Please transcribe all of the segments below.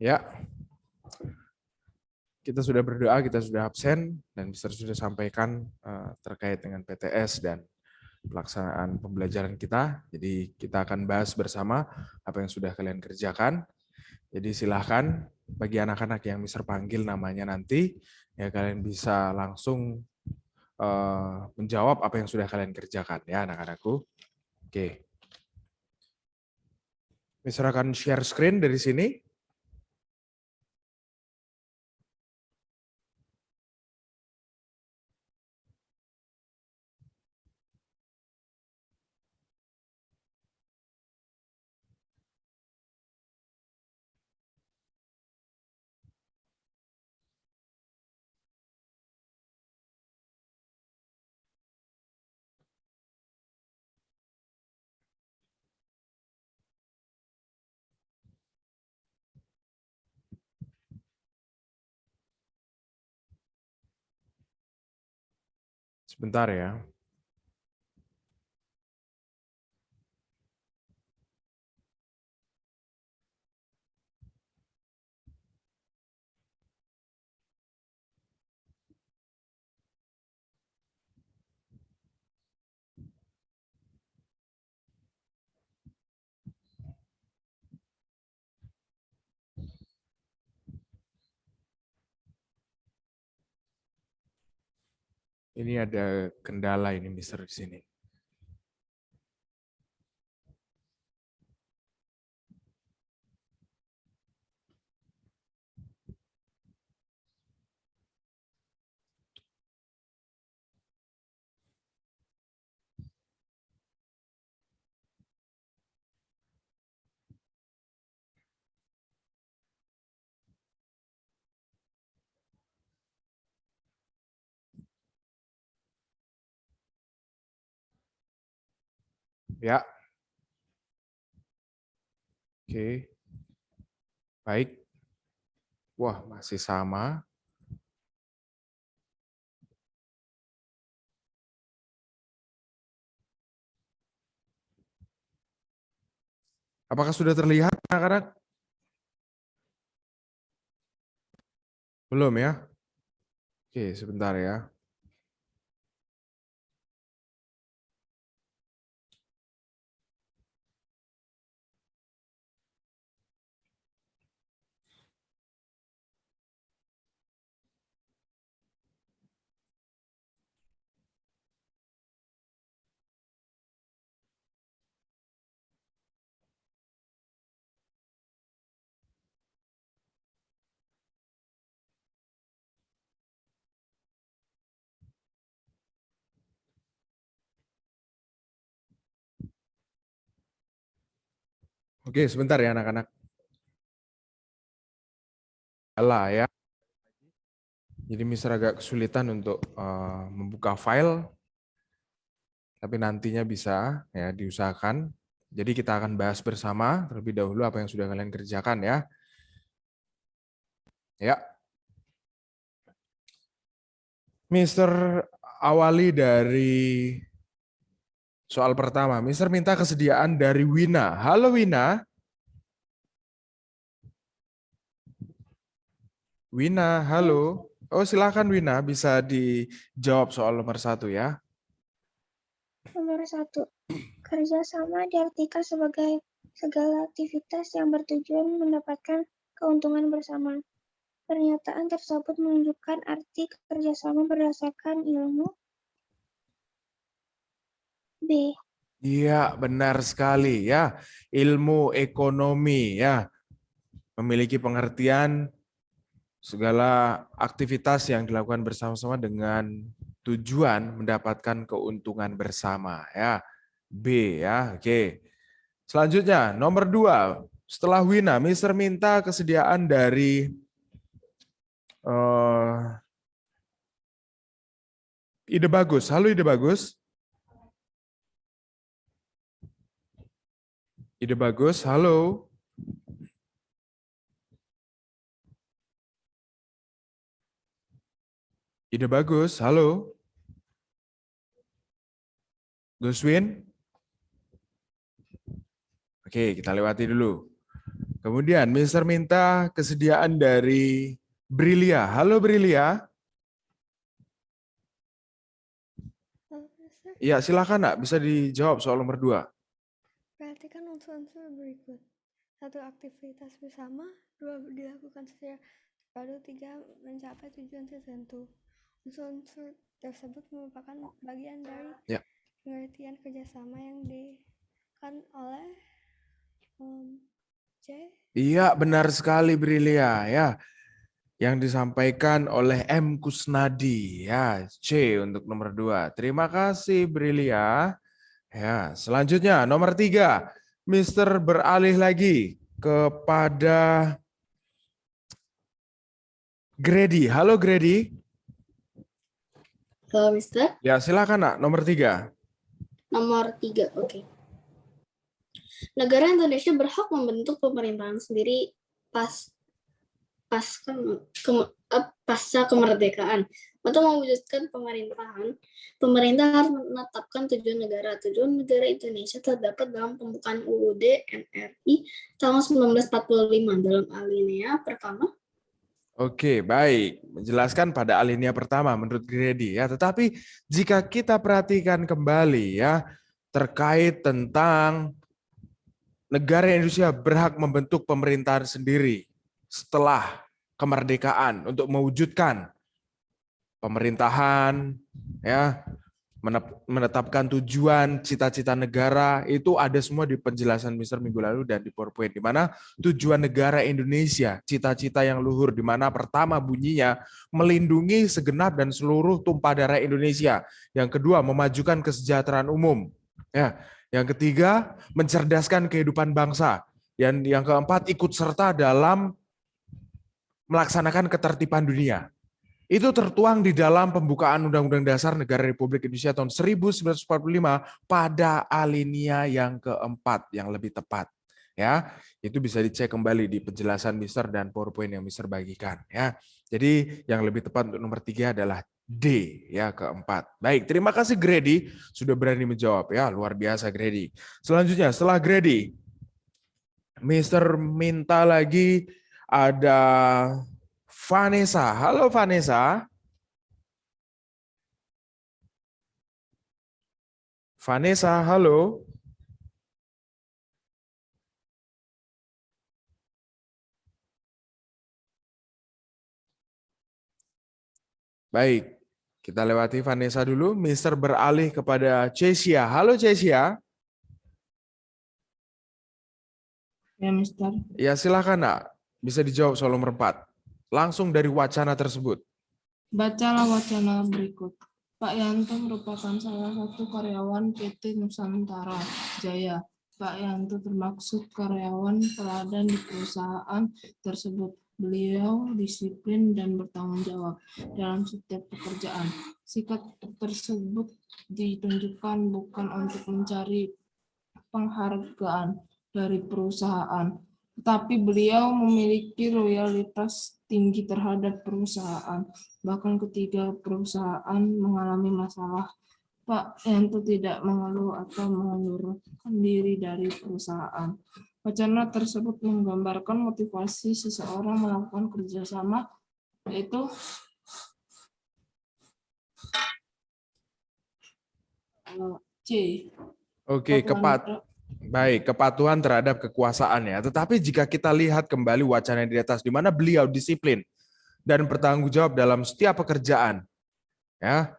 Ya, kita sudah berdoa, kita sudah absen, dan Mister sudah sampaikan terkait dengan PTS dan pelaksanaan pembelajaran kita. Jadi kita akan bahas bersama apa yang sudah kalian kerjakan. Jadi silahkan bagi anak-anak yang Mister panggil namanya nanti, ya kalian bisa langsung menjawab apa yang sudah kalian kerjakan ya anak-anakku. Oke. Mister akan share screen dari sini. Sebentar ya. Ini ada kendala ini Mister di sini. Ya. Oke. Baik. Wah, masih sama. Apakah sudah terlihat anak-anak? Belum ya? Oke, sebentar ya. Oke, sebentar ya anak-anak. Alah ya. Jadi Mister agak kesulitan untuk membuka file, tapi nantinya bisa ya diusahakan. Jadi kita akan bahas bersama terlebih dahulu apa yang sudah kalian kerjakan ya. Ya, Mister awali dari soal pertama. Mister minta kesediaan dari Wina. Halo Wina. Wina, halo. Oh silakan Wina, bisa dijawab soal nomor 1 ya. Nomor 1. Kerjasama diartikan sebagai segala aktivitas yang bertujuan mendapatkan keuntungan bersama. Pernyataan tersebut menunjukkan arti kerjasama berdasarkan ilmu. B. Iya, benar sekali ya. Ilmu ekonomi ya. Memiliki pengertian segala aktivitas yang dilakukan bersama-sama dengan tujuan mendapatkan keuntungan bersama ya. B ya. Oke. Selanjutnya nomor 2. Setelah Wina, Mister minta kesediaan dari Ide Bagus. Halo Ide Bagus. Ide Bagus, halo. Ide Bagus, halo. Guswin. Oke, kita lewati dulu. Kemudian Mister minta kesediaan dari Brilia. Halo Brilia. Iya, silakan nak. Bisa dijawab soal nomor 2. Perhatikan unsur-unsur berikut. 1. Aktivitas bersama. 2. Dilakukan secara terpadu. 3. Mencapai tujuan tertentu. Unsur-unsur tersebut merupakan bagian dari pengertian kerjasama yang dikan oleh C. Iya, benar sekali Brilia ya. Yang disampaikan oleh M. Kusnadi ya, C untuk nomor 2. Terima kasih Brilia. Ya, selanjutnya nomor 3. Mister beralih lagi kepada Grady. Halo Grady. Halo Mister. Ya, silakan nak. Nomor 3. Nomor 3, oke. Negara Indonesia berhak membentuk pemerintahan sendiri pasca kemerdekaan. Untuk mewujudkan pemerintahan, pemerintah harus menetapkan tujuan negara. Tujuan negara Indonesia terdapat dalam pembukaan UUD NRI tahun 1945 dalam alinea pertama. Oke, baik. Menjelaskan pada alinea pertama menurut Grady ya. Tetapi jika kita perhatikan kembali ya terkait tentang negara Indonesia berhak membentuk pemerintahan sendiri setelah kemerdekaan untuk mewujudkan pemerintahan ya, menetapkan tujuan, cita-cita negara, itu ada semua di penjelasan Mister minggu lalu dan di PowerPoint, di mana tujuan negara Indonesia, cita-cita yang luhur, di mana pertama bunyinya melindungi segenap dan seluruh tumpah darah Indonesia. Yang kedua, memajukan kesejahteraan umum. Ya, yang ketiga, mencerdaskan kehidupan bangsa. Yang keempat, ikut serta dalam melaksanakan ketertiban dunia. Itu tertuang di dalam pembukaan Undang-Undang Dasar Negara Republik Indonesia tahun 1945 pada alinea yang keempat yang lebih tepat. Ya, itu bisa dicek kembali di penjelasan Mister dan PowerPoint yang Mister bagikan. Ya, jadi yang lebih tepat untuk nomor 3 adalah D, ya keempat. Baik, terima kasih Grady sudah berani menjawab ya, luar biasa Grady. Selanjutnya setelah Grady, Mister minta lagi ada Vanessa. Halo Vanessa. Vanessa, halo. Baik, kita lewati Vanessa dulu. Mister beralih kepada Cesia. Halo Cesia. Ya, Mister. Ya, silakan, Nak. Bisa dijawab soal nomor 4. Langsung dari wacana tersebut. Bacalah wacana berikut. Pak Yanto merupakan salah satu karyawan PT Nusantara Jaya. Pak Yanto termaksud karyawan teladan di perusahaan tersebut. Beliau disiplin dan bertanggung jawab dalam setiap pekerjaan. Sikap tersebut ditunjukkan bukan untuk mencari penghargaan dari perusahaan, tetapi beliau memiliki loyalitas tinggi terhadap perusahaan. Bahkan ketika perusahaan mengalami masalah, Pak Yanto tidak mengeluh atau mengundurkan diri dari perusahaan. Wacana tersebut menggambarkan motivasi seseorang melakukan kerjasama, yaitu C. Oke, kepatuhan terhadap kekuasaan ya. Tetapi jika kita lihat kembali wacana di atas, di mana beliau disiplin dan bertanggung jawab dalam setiap pekerjaan, ya.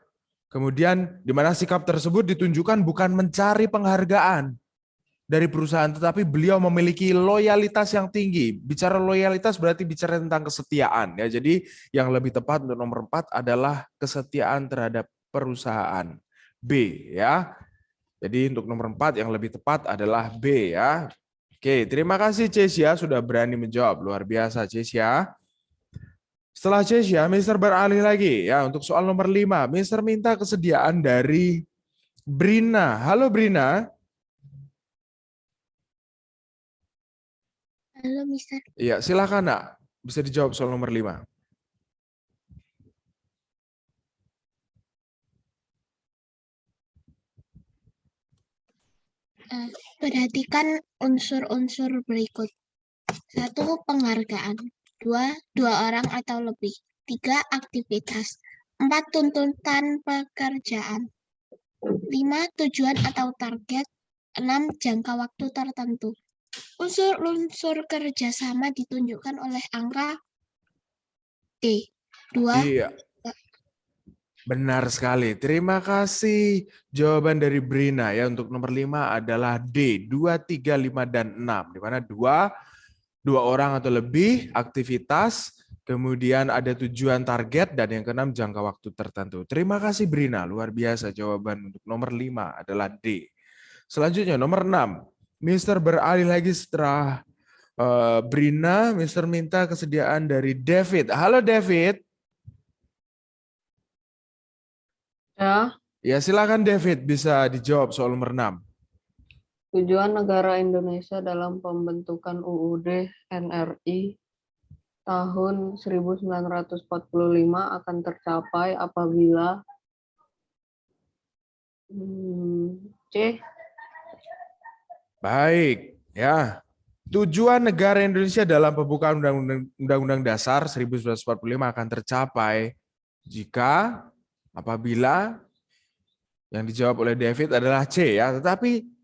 Kemudian di mana sikap tersebut ditunjukkan bukan mencari penghargaan dari perusahaan, tetapi beliau memiliki loyalitas yang tinggi. Bicara loyalitas berarti bicara tentang kesetiaan. Ya, jadi yang lebih tepat untuk nomor 4 adalah kesetiaan terhadap perusahaan. B, ya. Jadi untuk nomor 4 yang lebih tepat adalah B, ya. Oke, terima kasih Cesia sudah berani menjawab. Luar biasa Cesia. Setelah Cesia, Mister beralih lagi ya untuk soal nomor 5. Mister minta kesediaan dari Brina. Halo Brina. Halo, Mister. Iya, silakan Nak. Bisa dijawab soal nomor 5. Perhatikan unsur-unsur berikut. 1. Penghargaan. 2 orang atau lebih. 3. Aktivitas. 4. Tuntutan pekerjaan. 5. Tujuan atau target. 6. Jangka waktu tertentu. Unsur-unsur kerjasama ditunjukkan oleh angka D. 2. Iya, benar sekali. Terima kasih. Jawaban dari Brina ya untuk nomor 5 adalah D, 2, 3, 5, dan 6. Di mana 2 orang atau lebih, aktivitas, kemudian ada tujuan target, dan yang keenam jangka waktu tertentu. Terima kasih Brina, luar biasa jawaban untuk nomor 5 adalah D. Selanjutnya nomor 6. Mister beralih lagi setelah Brina, Mister minta kesediaan dari David. Halo David. Ya, Ya, silakan David, bisa dijawab soal nomor 6. tujuan negara Indonesia dalam pembentukan UUD NRI tahun 1945 akan tercapai apabila C. Baik, ya. Tujuan negara Indonesia dalam pembukaan Undang-Undang Dasar 1945 akan tercapai jika apabila yang dijawab oleh David adalah C ya, tetapi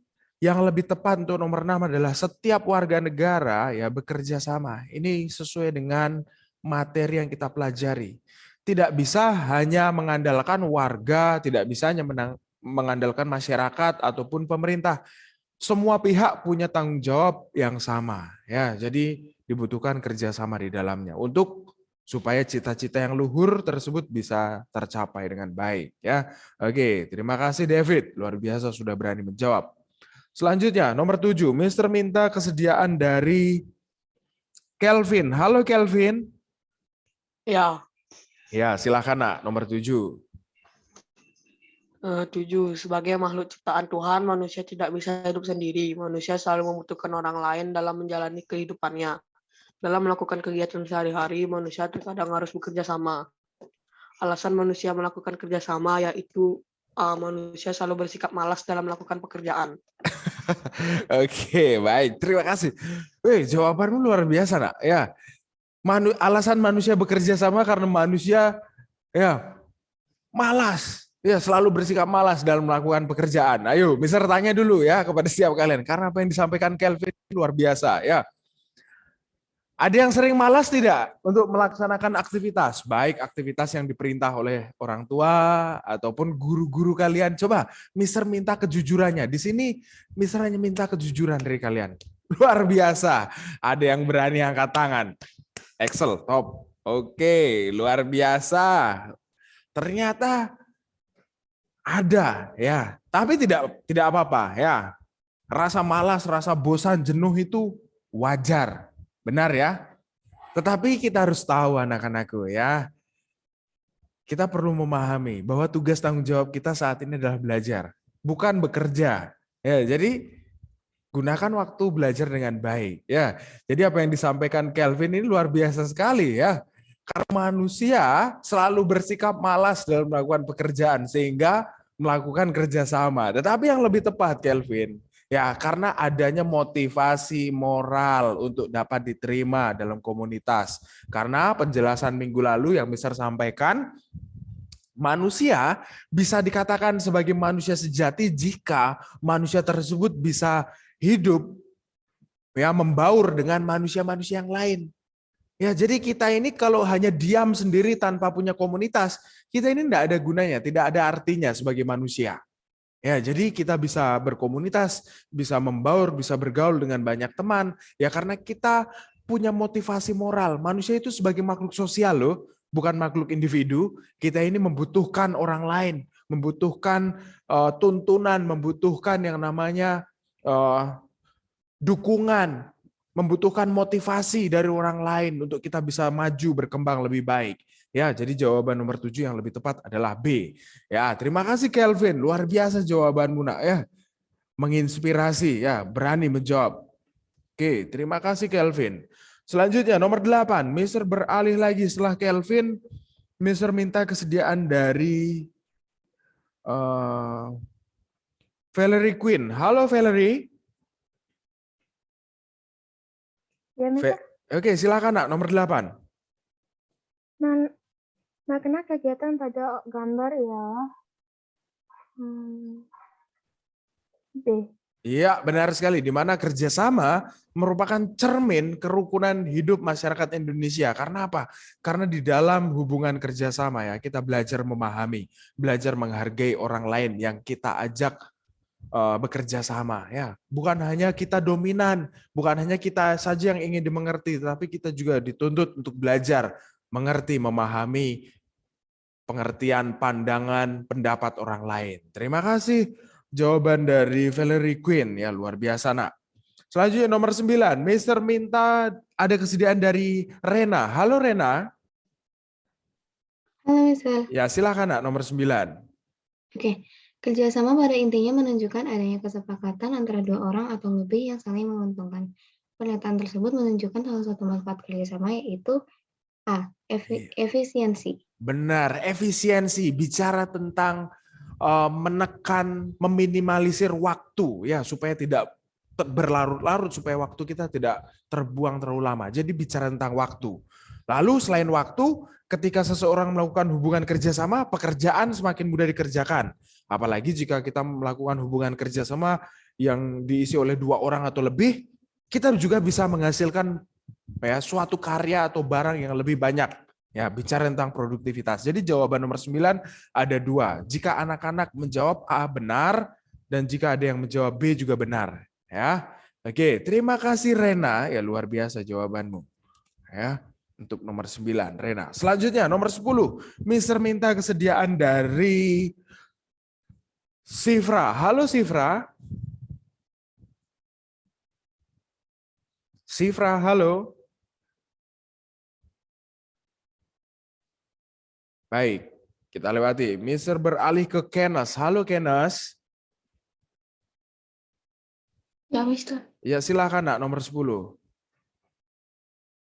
yang lebih tepat untuk nomor 6 adalah setiap warga negara ya bekerja sama. Ini sesuai dengan materi yang kita pelajari. Tidak bisa hanya mengandalkan warga, tidak bisa hanya mengandalkan masyarakat ataupun pemerintah. Semua pihak punya tanggung jawab yang sama ya. Jadi dibutuhkan kerjasama di dalamnya untuk supaya cita-cita yang luhur tersebut bisa tercapai dengan baik ya. Oke, terima kasih David. Luar biasa sudah berani menjawab. Selanjutnya, nomor 7. Mister minta kesediaan dari Kelvin. Halo Kelvin. Ya, Ya, silakan nak. Nomor 7. 7. Sebagai makhluk ciptaan Tuhan, manusia tidak bisa hidup sendiri. Manusia selalu membutuhkan orang lain dalam menjalani kehidupannya. Dalam melakukan kegiatan sehari-hari, manusia terkadang harus bekerja sama. Alasan manusia melakukan kerjasama yaitu manusia selalu bersikap malas dalam melakukan pekerjaan. Oke, baik. Terima kasih. Wih, jawabanmu luar biasa nak. Ya, alasan manusia bekerja sama karena manusia ya malas. Ya, selalu bersikap malas dalam melakukan pekerjaan. Ayo, Mister tanya dulu ya kepada setiap kalian. Karena apa yang disampaikan Kelvin luar biasa ya. Ada yang sering malas tidak untuk melaksanakan aktivitas? Baik aktivitas yang diperintah oleh orang tua ataupun guru-guru kalian. Coba Mister minta kejujurannya. Di sini Mister hanya minta kejujuran dari kalian. Luar biasa. Ada yang berani angkat tangan. Excel, top. Oke, luar biasa. Ternyata ada ya. Tapi tidak apa-apa ya. Rasa malas, rasa bosan, jenuh itu wajar. Benar ya? Tetapi kita harus tahu anak-anakku ya. Kita perlu memahami bahwa tugas tanggung jawab kita saat ini adalah belajar, bukan bekerja. Ya, jadi gunakan waktu belajar dengan baik ya. Jadi apa yang disampaikan Kelvin ini luar biasa sekali ya. Karena manusia selalu bersikap malas dalam melakukan pekerjaan sehingga melakukan kerjasama. Tetapi yang lebih tepat Kelvin, ya, karena adanya motivasi moral untuk dapat diterima dalam komunitas. Karena penjelasan minggu lalu yang Mister sampaikan, manusia bisa dikatakan sebagai manusia sejati jika manusia tersebut bisa hidup ya membaur dengan manusia-manusia yang lain. Ya, jadi kita ini kalau hanya diam sendiri tanpa punya komunitas, kita ini tidak ada gunanya, tidak ada artinya sebagai manusia. Ya, jadi kita bisa berkomunitas, bisa membaur, bisa bergaul dengan banyak teman, ya karena kita punya motivasi moral. Manusia itu sebagai makhluk sosial loh, bukan makhluk individu. Kita ini membutuhkan orang lain, membutuhkan tuntunan, membutuhkan yang namanya dukungan, membutuhkan motivasi dari orang lain untuk kita bisa maju, berkembang lebih baik. Ya, jadi jawaban nomor 7 yang lebih tepat adalah B. Ya, terima kasih Kelvin. Luar biasa jawabanmu nak ya. Menginspirasi ya, berani menjawab. Oke, terima kasih Kelvin. Selanjutnya nomor 8, Mister beralih lagi setelah Kelvin. Mister minta kesediaan dari Valerie Queen. Halo Valerie. Ya, Mister. Oke, silakan nak, nomor 8. Makna kegiatan pada gambar ya. B. Iya, benar sekali. Di mana kerjasama merupakan cermin kerukunan hidup masyarakat Indonesia. Karena apa? Karena di dalam hubungan kerjasama ya, kita belajar memahami, belajar menghargai orang lain yang kita ajak bekerja sama. Ya, bukan hanya kita dominan, bukan hanya kita saja yang ingin dimengerti, tapi kita juga dituntut untuk belajar mengerti, memahami pengertian, pandangan, pendapat orang lain. Terima kasih. Jawaban dari Valerie Quinn, ya luar biasa nak. Selanjutnya nomor 9, Mister minta ada kesediaan dari Rena. Halo Rena. Halo, Mister. Ya silakan nak, nomor 9. Oke, kerjasama pada intinya menunjukkan adanya kesepakatan antara dua orang atau lebih yang saling menguntungkan. Pernyataan tersebut menunjukkan salah satu manfaat kerjasama yaitu A. Efisiensi. Benar, efisiensi. Bicara tentang menekan, meminimalisir waktu ya supaya tidak berlarut-larut, supaya waktu kita tidak terbuang terlalu lama. Jadi bicara tentang waktu. Lalu selain waktu, ketika seseorang melakukan hubungan kerjasama, pekerjaan semakin mudah dikerjakan. Apalagi jika kita melakukan hubungan kerjasama yang diisi oleh 2 orang atau lebih, kita juga bisa menghasilkan ya suatu karya atau barang yang lebih banyak. Ya, bicara tentang produktivitas. Jadi jawaban nomor 9 ada 2. Jika anak-anak menjawab A benar dan jika ada yang menjawab B juga benar, ya. Oke, terima kasih Rena, ya luar biasa jawabanmu. Ya, untuk nomor 9 Rena. Selanjutnya nomor 10, Mister minta kesediaan dari Sifra. Halo Sifra. Sifra, halo. Baik, kita lewati. Mister beralih ke Kenas. Halo Kenas. Ya, Mister. Ya, silakan nak, nomor 10.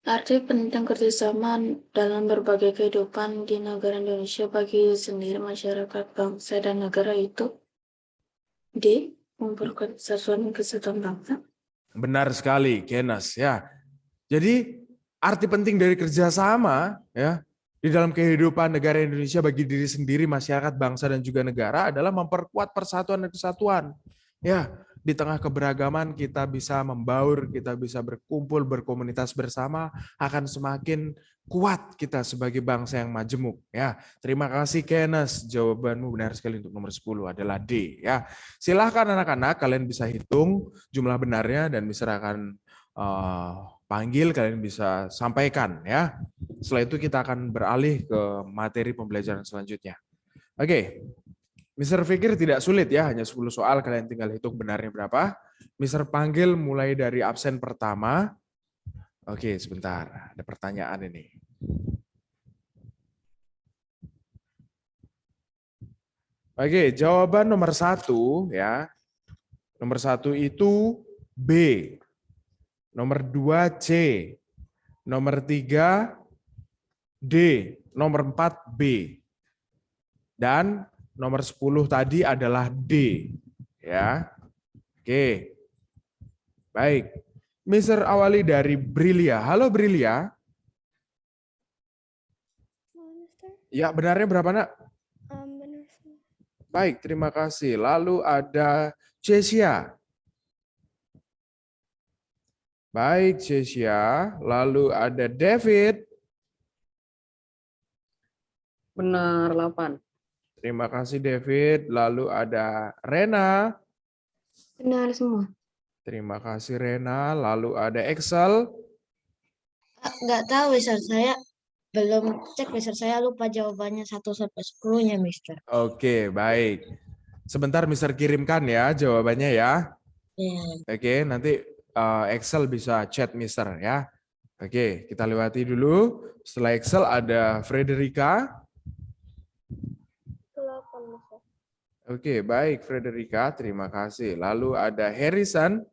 Arti penting kerjasama dalam berbagai kehidupan di negara Indonesia bagi sendiri masyarakat, bangsa, dan negara itu D. Memperkuat persatuan dan kesatuan bangsa. Benar sekali, Kenas. Ya, jadi arti penting dari kerjasama ya di dalam kehidupan negara Indonesia bagi diri sendiri, masyarakat, bangsa, dan juga negara adalah memperkuat persatuan dan kesatuan. Ya, di tengah keberagaman kita bisa membaur, kita bisa berkumpul, berkomunitas bersama, akan semakin kuat kita sebagai bangsa yang majemuk. Ya, terima kasih Kenas. Jawabanmu benar sekali untuk nomor 10 adalah D. Ya, silahkan anak-anak, kalian bisa hitung jumlah benarnya dan bisa akan panggil, kalian bisa sampaikan ya. Setelah itu kita akan beralih ke materi pembelajaran selanjutnya. Oke. Mister pikir tidak sulit ya, hanya 10 soal, kalian tinggal hitung benarnya berapa. Mister panggil mulai dari absen pertama. Oke, sebentar, ada pertanyaan ini. Oke, jawaban nomor 1 ya. Nomor 1 itu B. Nomor 2 C. Nomor 3 D. Nomor 4 B. Dan nomor 10 tadi adalah D. Ya. Oke. Baik. Mister awali dari Brilia. Halo Brilia. Ya, benarnya berapa nak? Benar semua. Baik, terima kasih. Lalu ada Cesia. Baik, Cesia. Lalu ada David. Benar, 8. Terima kasih, David. Lalu ada Rena. Benar semua. Terima kasih, Rena. Lalu ada Excel. Nggak tahu, Mister. Saya belum cek, Mister. Saya lupa jawabannya 1 sampai 10-nya, Mister. Oke, baik. Sebentar, Mister kirimkan ya jawabannya ya. Ya. Oke, nanti Excel bisa chat Mister ya. Oke, kita lewati dulu. Setelah Excel ada Frederica. Oke, baik Frederica, terima kasih. Lalu ada Harrison.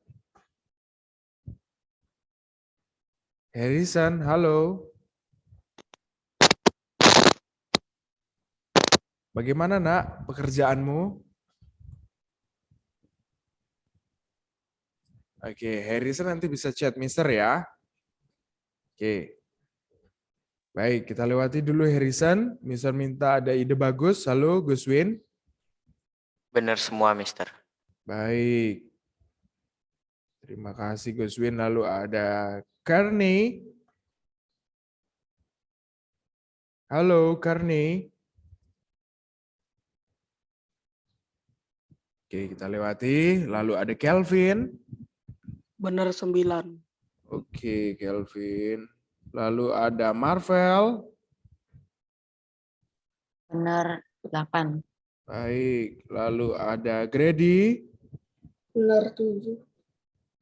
Harrison, halo. Bagaimana nak pekerjaanmu? Oke, Harrison nanti bisa chat Mister ya. Oke. Baik, kita lewati dulu Harrison. Mister minta ada ide bagus. Halo, Guswin. Benar semua, Mister. Baik. Terima kasih, Guswin. Lalu ada Karni. Halo, Karni. Oke, kita lewati. Lalu ada Kelvin. Benar 9. Oke, Kelvin. Lalu ada Marvel. Benar 8. Baik. Lalu ada Grady. Benar 7.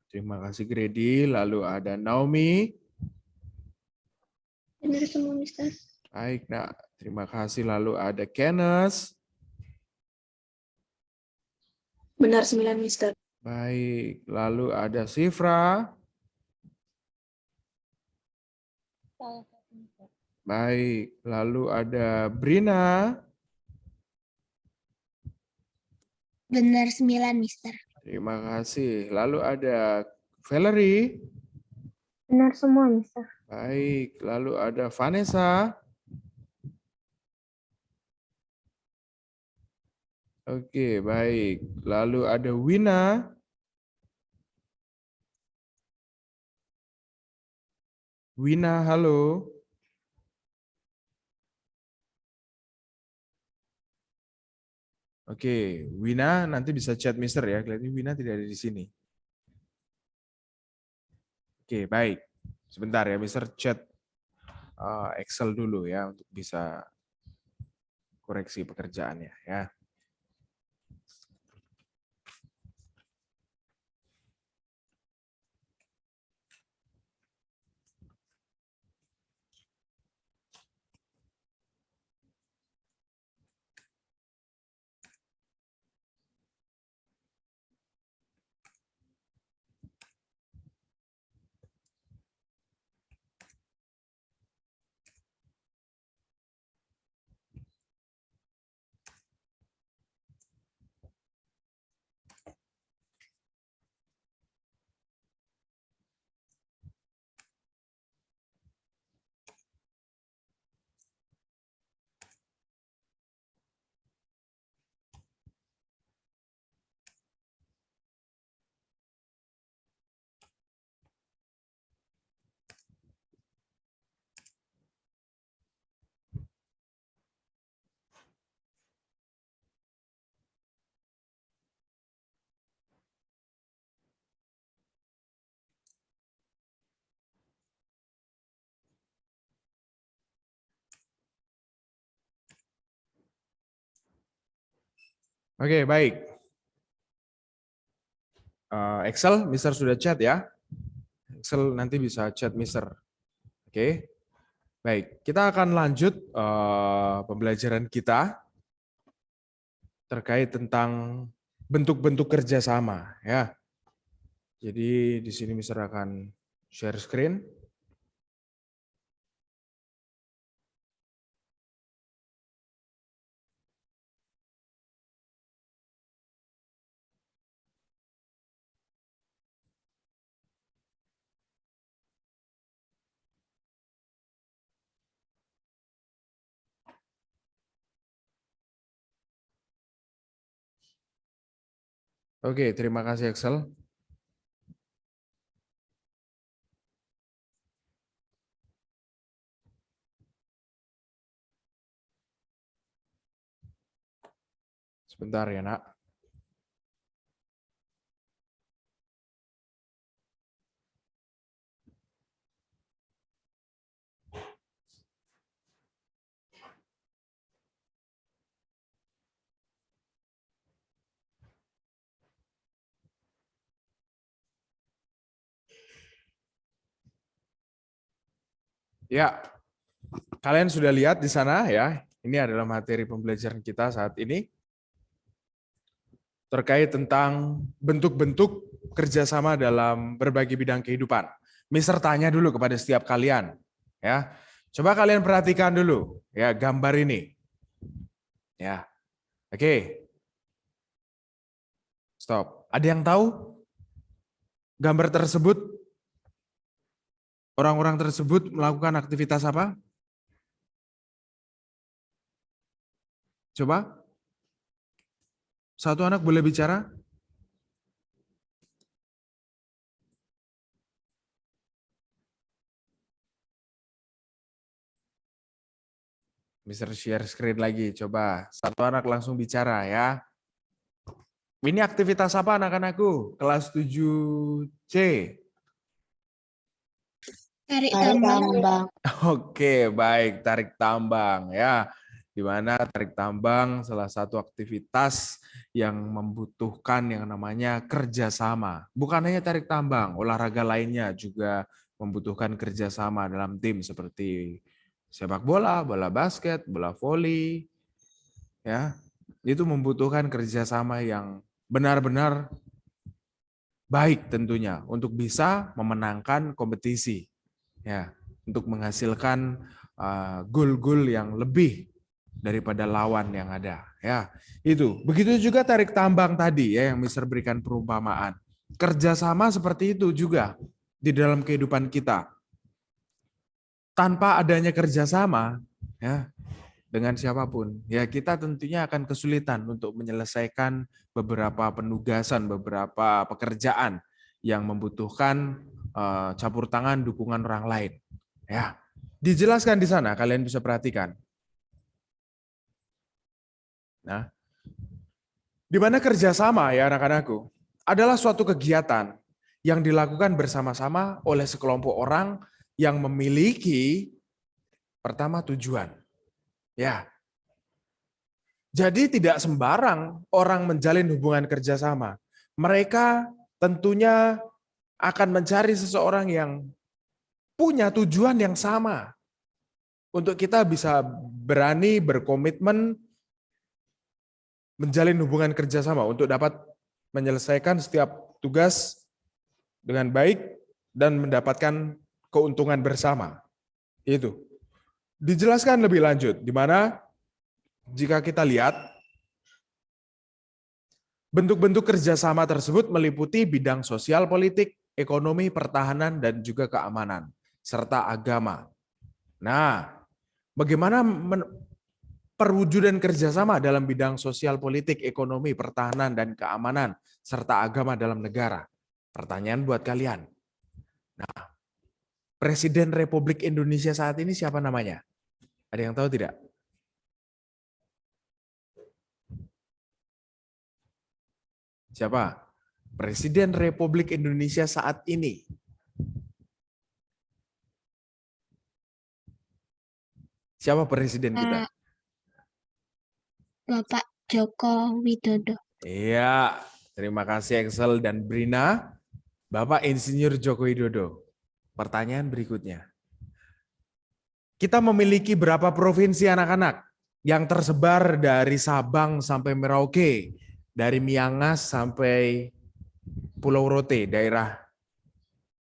Terima kasih, Grady. Lalu ada Naomi. Benar semua, Mister. Baik, nah. Terima kasih. Lalu ada Kenneth. Benar 9, Mister. Baik. Lalu ada Sifra. Baik. Lalu ada Brina. Benar 9, Mister. Terima kasih. Lalu ada Valerie. Benar semua, Mister. Baik. Lalu ada Vanessa. Oke, baik. Lalu ada Wina. Wina, halo. Oke, Wina nanti bisa chat Mister ya. Kelihatannya Wina tidak ada di sini. Oke, baik. Sebentar ya, Mister chat Excel dulu ya untuk bisa koreksi pekerjaannya ya. Oke, baik. Excel, Mister sudah chat ya. Excel nanti bisa chat Mister. Oke. Baik, kita akan lanjut pembelajaran kita terkait tentang bentuk-bentuk kerjasama ya. Jadi di sini Mister akan share screen. Oke, terima kasih Excel. Sebentar ya, Nak. Ya, kalian sudah lihat di sana ya. Ini adalah materi pembelajaran kita saat ini terkait tentang bentuk-bentuk kerjasama dalam berbagai bidang kehidupan. Mister tanya dulu kepada setiap kalian, ya. Coba kalian perhatikan dulu, ya gambar ini, ya. Oke, stop. Ada yang tahu gambar tersebut Orang-orang tersebut melakukan aktivitas apa? Coba. Satu anak boleh bicara? Mister share screen lagi, coba. Satu anak langsung bicara ya. Ini aktivitas apa anak-anakku? Kelas 7C. Tarik Tarik tambang. tambang. Oke, baik. Tarik tambang ya. Di mana tarik tambang salah satu aktivitas yang membutuhkan yang namanya kerjasama. Bukan hanya tarik tambang, olahraga lainnya juga membutuhkan kerjasama dalam tim seperti sepak bola, bola basket, bola voli, ya itu membutuhkan kerjasama yang benar-benar baik tentunya untuk bisa memenangkan kompetisi, ya untuk menghasilkan gol-gol yang lebih daripada lawan yang ada, ya itu. Begitu juga tarik tambang tadi ya yang Mister berikan perumpamaan. Kerjasama seperti itu juga di dalam kehidupan kita. Tanpa adanya kerjasama, ya dengan siapapun, ya kita tentunya akan kesulitan untuk menyelesaikan beberapa penugasan, beberapa pekerjaan yang membutuhkan campur tangan, dukungan orang lain. Ya, dijelaskan di sana, kalian bisa perhatikan. Nah, di mana kerjasama ya anak-anakku adalah suatu kegiatan yang dilakukan bersama-sama oleh sekelompok orang yang memiliki pertama tujuan. Ya. Jadi tidak sembarang orang menjalin hubungan kerjasama. Mereka tentunya akan mencari seseorang yang punya tujuan yang sama. Untuk kita bisa berani berkomitmen menjalin hubungan kerjasama untuk dapat menyelesaikan setiap tugas dengan baik dan mendapatkan keuntungan bersama. Itu. Dijelaskan lebih lanjut, di mana jika kita lihat bentuk-bentuk kerjasama tersebut meliputi bidang sosial politik, ekonomi, pertahanan, dan juga keamanan, serta agama. Nah, bagaimana perwujudan kerjasama dalam bidang sosial politik, ekonomi, pertahanan, dan keamanan, serta agama dalam negara? Pertanyaan buat kalian. Nah, Presiden Republik Indonesia saat ini siapa namanya? Ada yang tahu tidak? Siapa? Presiden Republik Indonesia saat ini. Siapa presiden kita? Bapak Joko Widodo. Iya, terima kasih Excel dan Brina. Bapak Insinyur Joko Widodo. Pertanyaan berikutnya. Kita memiliki berapa provinsi anak-anak yang tersebar dari Sabang sampai Merauke, dari Miangas sampai Pulau Rote, daerah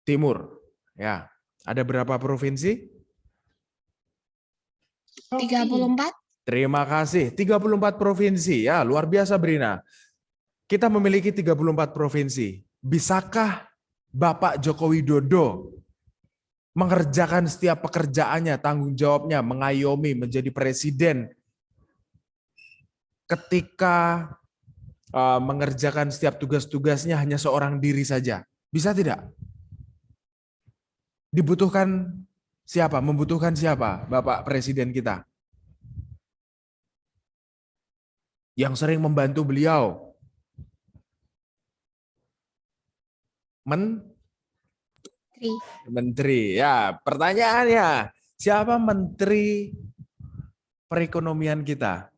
timur. Ya, ada berapa provinsi? 34. Terima kasih, 34 provinsi. Ya, luar biasa Brina. Kita memiliki 34 provinsi. Bisakah Bapak Joko Widodo mengerjakan setiap pekerjaannya, tanggung jawabnya, mengayomi menjadi presiden ketika mengerjakan setiap tugas-tugasnya hanya seorang diri saja? Bisa tidak? Dibutuhkan siapa? Membutuhkan siapa Bapak Presiden kita? Yang sering membantu beliau. Menteri. Ya, pertanyaannya, siapa menteri perekonomian kita?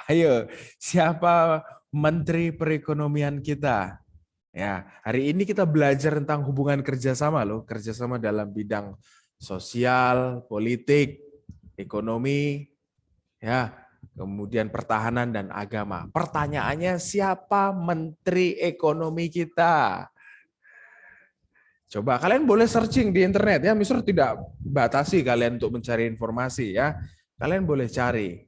Ayo, siapa menteri perekonomian kita? Ya, hari ini kita belajar tentang hubungan kerjasama loh, kerjasama dalam bidang sosial, politik, ekonomi, ya, kemudian pertahanan dan agama. Pertanyaannya, siapa menteri ekonomi kita? Coba kalian boleh searching di internet ya, Mister tidak batasi kalian untuk mencari informasi ya. Kalian boleh cari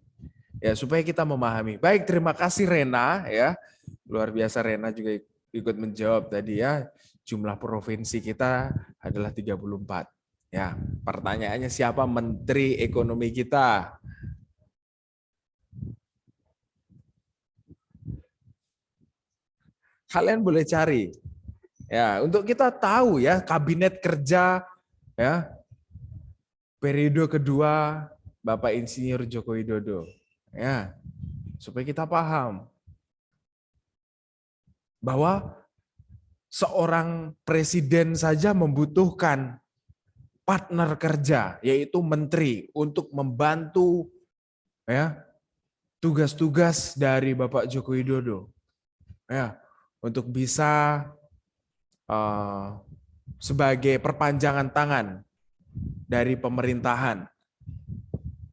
ya supaya kita memahami. Baik, terima kasih Rena ya. Luar biasa Rena juga ikut menjawab tadi ya. jumlah provinsi kita adalah 34. Ya, pertanyaannya siapa Menteri Ekonomi kita? Kalian boleh cari. Ya, untuk kita tahu ya kabinet kerja ya periode kedua Bapak Insinyur Joko Widodo. Ya, supaya kita paham bahwa seorang presiden saja membutuhkan partner kerja, yaitu menteri, untuk membantu ya tugas-tugas dari Bapak Joko Widodo, ya, untuk bisa sebagai perpanjangan tangan dari pemerintahan,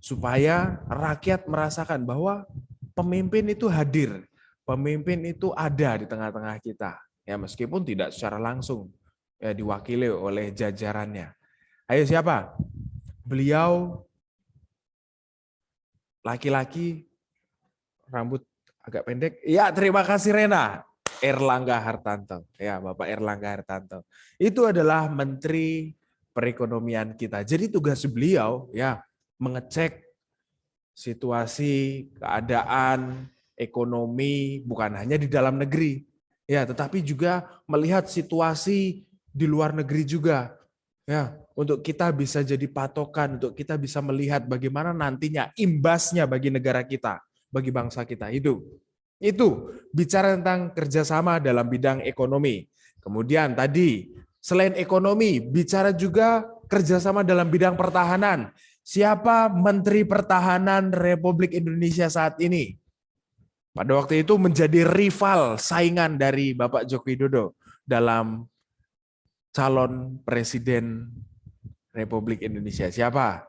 supaya rakyat merasakan bahwa pemimpin itu hadir, pemimpin itu ada di tengah-tengah kita, ya meskipun tidak secara langsung ya diwakili oleh jajarannya. Ayo siapa? Beliau laki-laki, rambut agak pendek. Ya, terima kasih Rena. Erlangga Hartarto. Ya, Bapak Erlangga Hartarto. Itu adalah Menteri Perekonomian kita. Jadi tugas beliau ya mengecek situasi, keadaan ekonomi bukan hanya di dalam negeri, ya, tetapi juga melihat situasi di luar negeri juga. Ya, untuk kita bisa jadi patokan, untuk kita bisa melihat bagaimana nantinya imbasnya bagi negara kita, bagi bangsa kita. Itu bicara tentang kerjasama dalam bidang ekonomi. Kemudian tadi selain ekonomi, bicara juga kerjasama dalam bidang pertahanan. Siapa Menteri Pertahanan Republik Indonesia saat ini? Pada waktu itu menjadi rival saingan dari Bapak Joko Widodo dalam calon presiden Republik Indonesia. Siapa?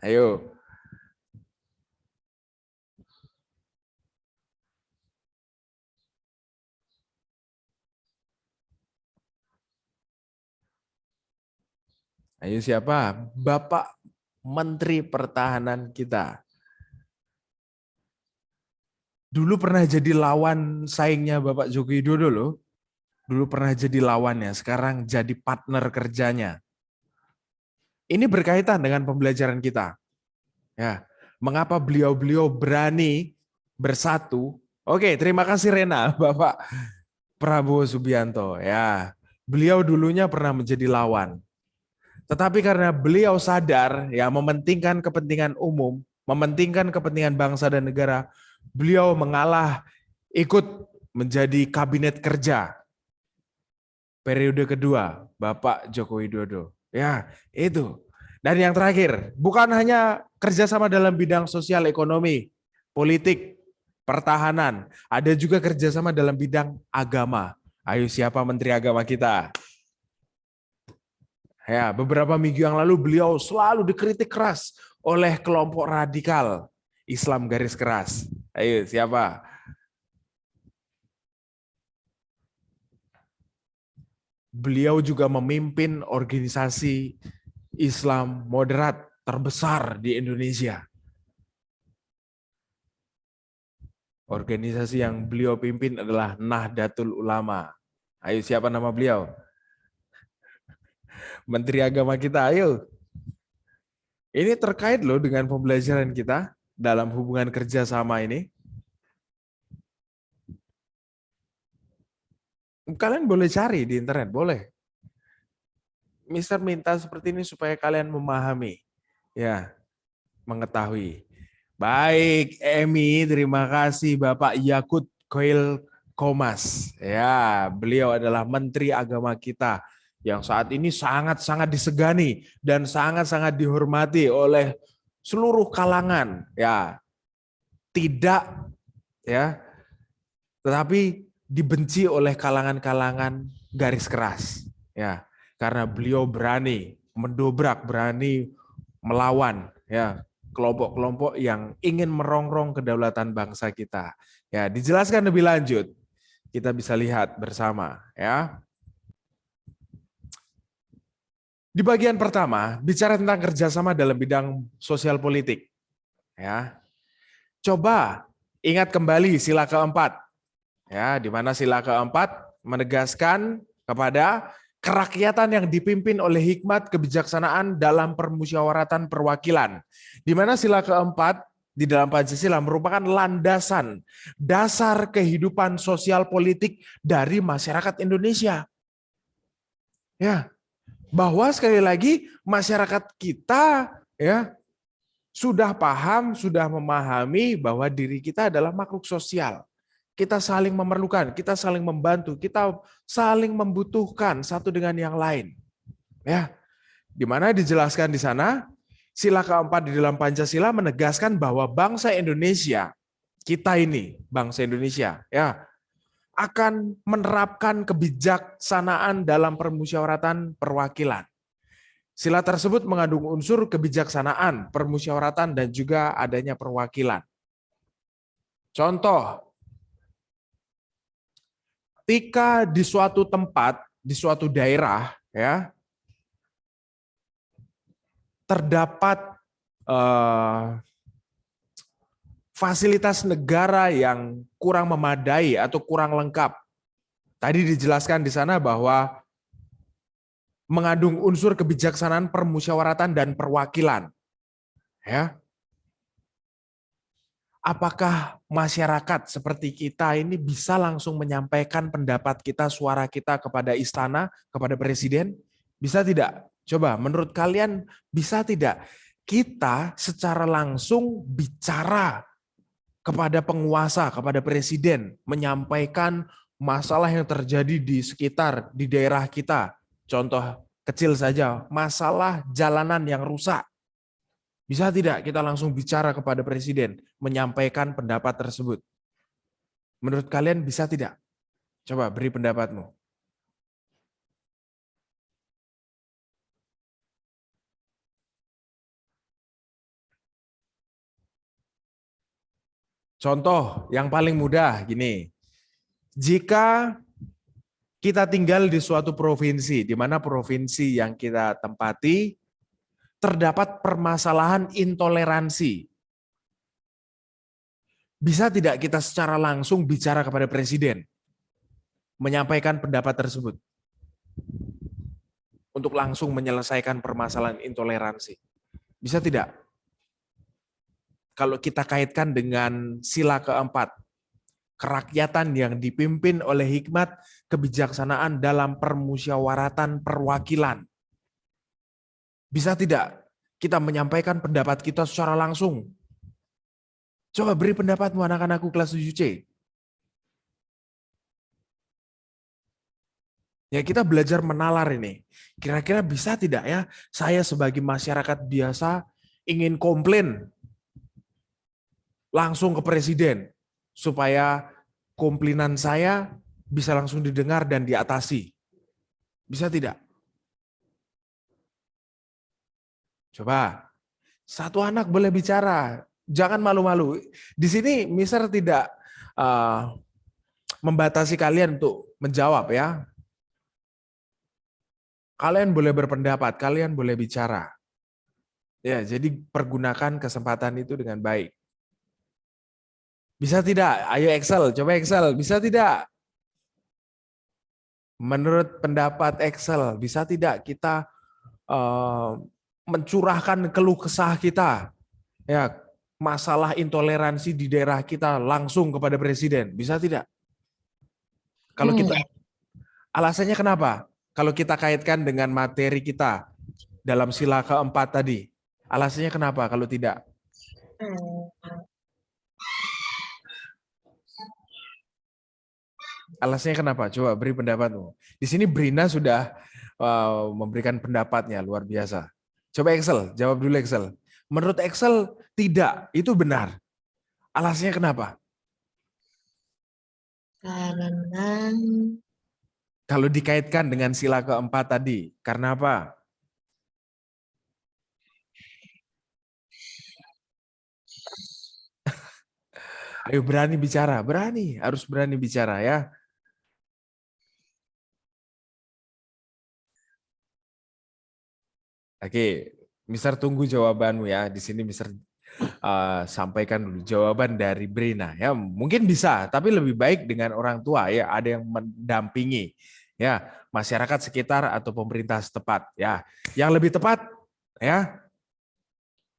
Ayo. Ayo siapa? Bapak Menteri Pertahanan kita. Dulu pernah jadi lawan saingnya Bapak Joko Widodo loh. Dulu pernah jadi lawannya, sekarang jadi partner kerjanya. Ini berkaitan dengan pembelajaran kita. Ya, mengapa beliau-beliau berani bersatu? Oke, terima kasih Rena, Bapak Prabowo Subianto. Ya, beliau dulunya pernah menjadi lawan. Tetapi karena beliau sadar ya mementingkan kepentingan umum, mementingkan kepentingan bangsa dan negara, beliau mengalah ikut menjadi kabinet kerja periode kedua Bapak Joko Widodo. Ya, itu. Dan yang terakhir, bukan hanya kerjasama dalam bidang sosial ekonomi, politik, pertahanan, ada juga kerjasama dalam bidang agama. Ayo siapa Menteri Agama kita? Ya, beberapa minggu yang lalu beliau selalu dikritik keras oleh kelompok radikal Islam garis keras. Ayo siapa? Beliau juga memimpin organisasi Islam moderat terbesar di Indonesia. Organisasi yang beliau pimpin adalah Nahdlatul Ulama. Ayo siapa nama beliau? Menteri Agama kita, ayo. Ini terkait loh dengan pembelajaran kita dalam hubungan kerjasama ini. Kalian boleh cari di internet, boleh. Mister minta seperti ini supaya kalian memahami, ya, mengetahui. Baik, Emi, terima kasih Bapak Yakut Koil Komas. Ya, beliau adalah Menteri Agama kita yang saat ini sangat-sangat disegani dan sangat-sangat dihormati oleh seluruh kalangan. Ya, tidak, ya, tetapi dibenci oleh kalangan-kalangan garis keras, ya, karena beliau berani mendobrak, berani melawan, ya, kelompok-kelompok yang ingin merongrong kedaulatan bangsa kita. Ya, dijelaskan lebih lanjut, kita bisa lihat bersama, ya. Di bagian pertama bicara tentang kerjasama dalam bidang sosial politik, ya. Coba ingat kembali sila keempat. Ya, di mana sila keempat menegaskan kepada kerakyatan yang dipimpin oleh hikmat kebijaksanaan dalam permusyawaratan perwakilan. Di mana sila keempat di dalam Pancasila merupakan landasan dasar kehidupan sosial politik dari masyarakat Indonesia. Ya, bahwa sekali lagi masyarakat kita ya sudah paham, sudah memahami bahwa diri kita adalah makhluk sosial. Kita saling memerlukan, kita saling membantu, kita saling membutuhkan satu dengan yang lain. Ya, di mana dijelaskan di sana, sila keempat di dalam Pancasila menegaskan bahwa bangsa Indonesia, kita ini bangsa Indonesia, ya, akan menerapkan kebijaksanaan dalam permusyawaratan perwakilan. Sila tersebut mengandung unsur kebijaksanaan, permusyawaratan, dan juga adanya perwakilan. Contoh, ketika di suatu tempat, di suatu daerah, ya, terdapat fasilitas negara yang kurang memadai atau kurang lengkap. Tadi dijelaskan di sana bahwa mengandung unsur kebijaksanaan permusyawaratan dan perwakilan. Ya. Apakah masyarakat seperti kita ini bisa langsung menyampaikan pendapat kita, suara kita kepada istana, kepada presiden? Bisa tidak? Coba, menurut kalian bisa tidak kita secara langsung bicara kepada penguasa, kepada presiden, menyampaikan masalah yang terjadi di sekitar, di daerah kita? Contoh kecil saja, masalah jalanan yang rusak. Bisa tidak kita langsung bicara kepada presiden, menyampaikan pendapat tersebut? Menurut kalian bisa tidak? Coba beri pendapatmu. Contoh yang paling mudah gini. Jika kita tinggal di suatu provinsi, di mana provinsi yang kita tempati terdapat permasalahan intoleransi. Bisa tidak kita secara langsung bicara kepada presiden, menyampaikan pendapat tersebut, untuk langsung menyelesaikan permasalahan intoleransi? Bisa tidak? Kalau kita kaitkan dengan sila keempat, kerakyatan yang dipimpin oleh hikmat kebijaksanaan dalam permusyawaratan perwakilan. Bisa tidak kita menyampaikan pendapat kita secara langsung? Coba beri pendapatmu anak-anakku kelas 7C. Ya, kita belajar menalar ini. Kira-kira bisa tidak ya saya sebagai masyarakat biasa ingin komplain langsung ke presiden, supaya komplainan saya bisa langsung didengar dan diatasi. Bisa tidak? Coba, satu anak boleh bicara, jangan malu-malu. Di sini Mister tidak membatasi kalian untuk menjawab ya. Kalian boleh berpendapat, kalian boleh bicara. Ya, jadi pergunakan kesempatan itu dengan baik. Bisa tidak? Ayo Excel, coba Excel. Bisa tidak? Menurut pendapat Excel, bisa tidak kita mencurahkan keluh kesah kita, ya, masalah intoleransi di daerah kita langsung kepada presiden? Bisa tidak? Kalau kita, alasannya kenapa? Kalau kita kaitkan dengan materi kita dalam sila keempat tadi, alasannya kenapa kalau tidak? Alasannya kenapa? Coba beri pendapatmu. Di sini Brina sudah memberikan pendapatnya, luar biasa. Coba Excel, jawab dulu Excel. Menurut Excel, tidak, itu benar. Alasannya kenapa? Karena Kalau dikaitkan dengan sila keempat tadi, karena apa? Ayo berani bicara, berani, harus berani bicara ya. Oke, Mister tunggu jawabanmu ya. Di sini Mister sampaikan dulu jawaban dari Brina ya. Mungkin bisa, tapi lebih baik dengan orang tua ya, ada yang mendampingi. Ya, masyarakat sekitar atau pemerintah setempat. Ya, yang lebih tepat, ya,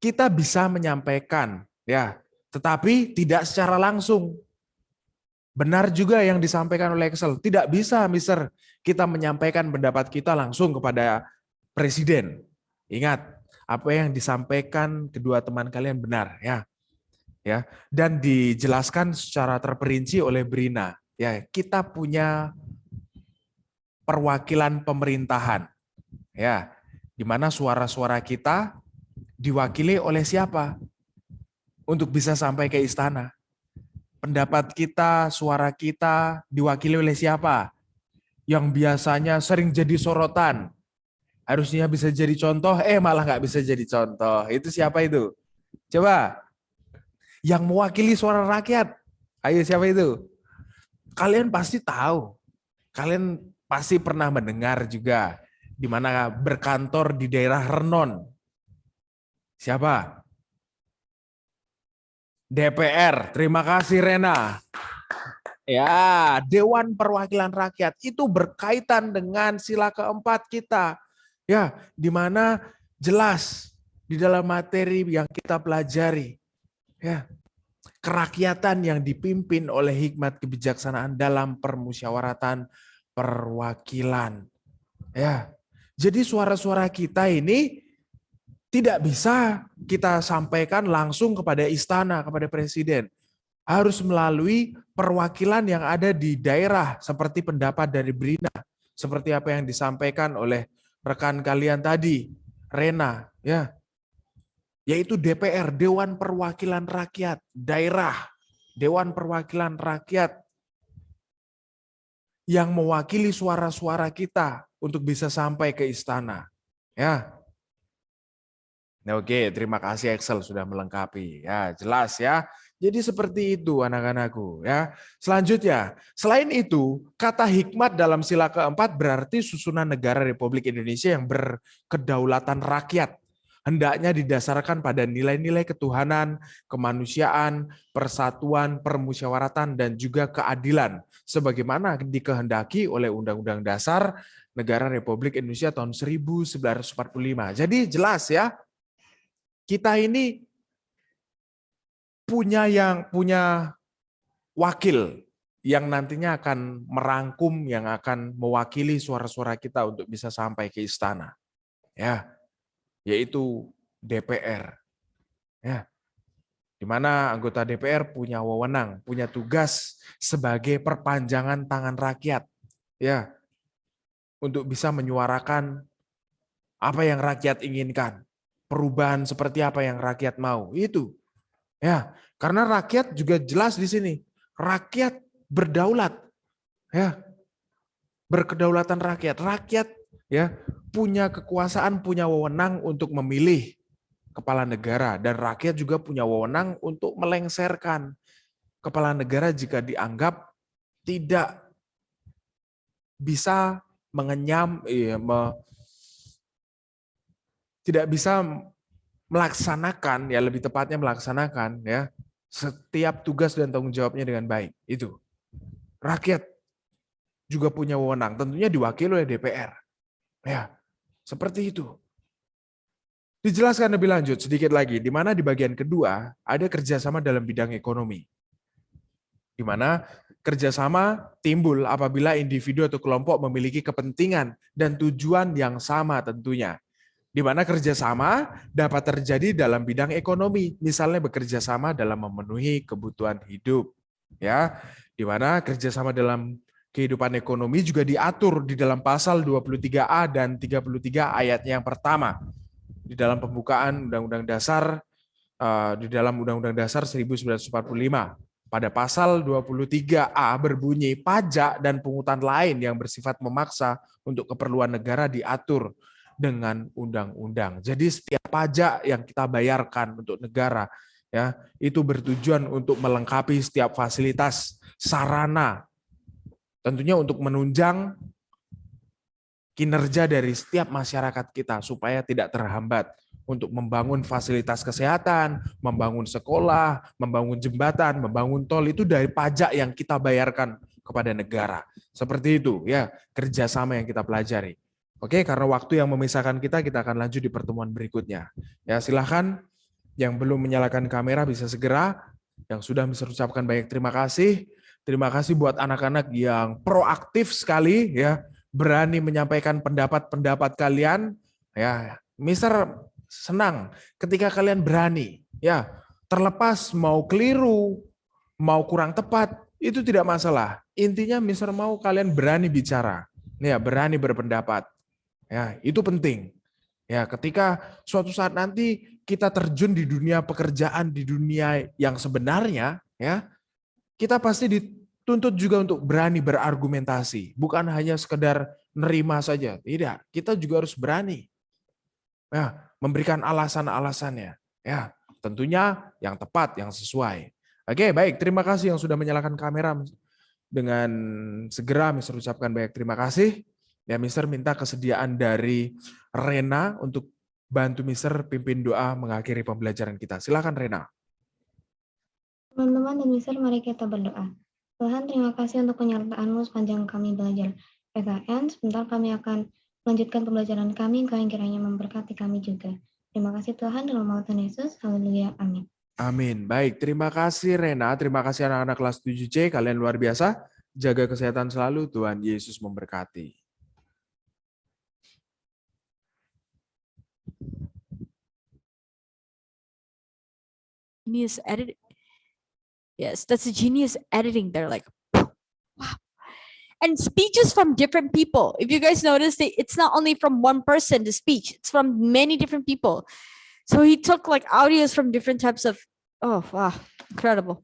kita bisa menyampaikan, ya, tetapi tidak secara langsung. Benar juga yang disampaikan oleh Excel. Tidak bisa, Mister, kita menyampaikan pendapat kita langsung kepada Presiden. Ingat, apa yang disampaikan kedua teman kalian benar, ya. Ya, dan dijelaskan secara terperinci oleh Brina. Ya, kita punya perwakilan pemerintahan. Ya, di mana suara-suara kita diwakili oleh siapa? Untuk bisa sampai ke istana. Pendapat kita, suara kita diwakili oleh siapa? Yang biasanya sering jadi sorotan. Harusnya bisa jadi contoh, malah nggak bisa jadi contoh. Itu siapa itu? Coba. Yang mewakili suara rakyat. Ayo, siapa itu? Kalian pasti tahu. Kalian pasti pernah mendengar juga. Di mana berkantor di daerah Renon. Siapa? DPR. Terima kasih, Rena. Ya, Dewan Perwakilan Rakyat itu berkaitan dengan sila keempat kita. Ya, di mana jelas di dalam materi yang kita pelajari. Ya, kerakyatan yang dipimpin oleh hikmat kebijaksanaan dalam permusyawaratan perwakilan. Ya, jadi suara-suara kita ini tidak bisa kita sampaikan langsung kepada istana, kepada presiden. Harus melalui perwakilan yang ada di daerah, seperti pendapat dari Brina, seperti apa yang disampaikan oleh rekan kalian tadi, Rena, ya, yaitu DPR, Dewan Perwakilan Rakyat, daerah, Dewan Perwakilan Rakyat, yang mewakili suara-suara kita untuk bisa sampai ke istana. Ya. Oke, terima kasih Excel sudah melengkapi. Ya, jelas ya. Jadi seperti itu anak-anakku ya. Selanjutnya, selain itu, kata hikmat dalam sila keempat berarti susunan negara Republik Indonesia yang berkedaulatan rakyat. Hendaknya didasarkan pada nilai-nilai ketuhanan, kemanusiaan, persatuan, permusyawaratan, dan juga keadilan. Sebagaimana dikehendaki oleh Undang-Undang Dasar Negara Republik Indonesia tahun 1945. Jadi jelas ya, kita ini punya wakil yang nantinya akan merangkum, yang akan mewakili suara-suara kita untuk bisa sampai ke istana. Ya, yaitu DPR. Ya. Di mana anggota DPR punya wewenang, punya tugas sebagai perpanjangan tangan rakyat. Ya. Untuk bisa menyuarakan apa yang rakyat inginkan. Perubahan seperti apa yang rakyat mau. Itu. Ya, karena rakyat juga jelas di sini. Rakyat berdaulat. Ya. Berkedaulatan rakyat. Rakyat ya punya kekuasaan, punya wewenang untuk memilih kepala negara, dan rakyat juga punya wewenang untuk melengsarkan kepala negara jika dianggap tidak bisa mengenyam, tidak bisa melaksanakan, ya lebih tepatnya melaksanakan ya setiap tugas dan tanggung jawabnya dengan baik. Itu rakyat juga punya wewenang, tentunya diwakili oleh DPR. Ya, seperti itu. Dijelaskan lebih lanjut sedikit lagi, di mana di bagian kedua ada kerjasama dalam bidang ekonomi. Di mana kerjasama timbul apabila individu atau kelompok memiliki kepentingan dan tujuan yang sama tentunya. Di mana kerjasama dapat terjadi dalam bidang ekonomi, misalnya bekerja sama dalam memenuhi kebutuhan hidup. Ya, di mana kerjasama dalam kehidupan ekonomi juga diatur di dalam pasal 23A dan 33 ayatnya yang pertama. Di dalam pembukaan Undang-Undang Dasar, di dalam Undang-Undang Dasar 1945. Pada pasal 23A berbunyi, pajak dan pungutan lain yang bersifat memaksa untuk keperluan negara diatur dengan undang-undang. Jadi setiap pajak yang kita bayarkan untuk negara ya, itu bertujuan untuk melengkapi setiap fasilitas, sarana, tentunya untuk menunjang kinerja dari setiap masyarakat kita supaya tidak terhambat untuk membangun fasilitas kesehatan, membangun sekolah, membangun jembatan, membangun tol, itu dari pajak yang kita bayarkan kepada negara. Seperti itu ya, kerjasama yang kita pelajari. Oke, karena waktu yang memisahkan kita akan lanjut di pertemuan berikutnya. Ya, silahkan yang belum menyalakan kamera bisa segera, yang sudah bisa ucapkan banyak terima kasih. Terima kasih buat anak-anak yang proaktif sekali ya, berani menyampaikan pendapat-pendapat kalian. Ya, Mister senang ketika kalian berani. Ya, terlepas mau keliru, mau kurang tepat, itu tidak masalah. Intinya Mister mau kalian berani bicara. Ya, berani berpendapat. Ya, itu penting. Ya, ketika suatu saat nanti kita terjun di dunia pekerjaan, di dunia yang sebenarnya, ya, kita pasti dituntut juga untuk berani berargumentasi, bukan hanya sekedar nerima saja. Tidak, kita juga harus berani. Ya, memberikan alasan-alasannya. Ya, tentunya yang tepat, yang sesuai. Oke, baik. Terima kasih yang sudah menyalakan kamera. Dengan segera Mister ucapkan banyak terima kasih. Ya, Mister minta kesediaan dari Rena untuk bantu Mister pimpin doa mengakhiri pembelajaran kita. Silakan Rena. Teman-teman dan Mister, mari kita berdoa. Tuhan, terima kasih untuk penyertaan-Mu sepanjang kami belajar PKN. Sebentar kami akan melanjutkan pembelajaran kami, Engkau yang kiranya memberkati kami juga. Terima kasih Tuhan, dalam nama Tuhan Yesus. Haleluya. Amin. Amin. Baik, terima kasih Rena. Terima kasih anak-anak kelas 7C. Kalian luar biasa. Jaga kesehatan selalu. Tuhan Yesus memberkati. Genius edit. Yes, that's a genius editing. They're like, wow. And speeches from different people. If you guys noticed, it's not only from one person, the speech, it's from many different people. So he took like audios from different types of, oh, wow, incredible.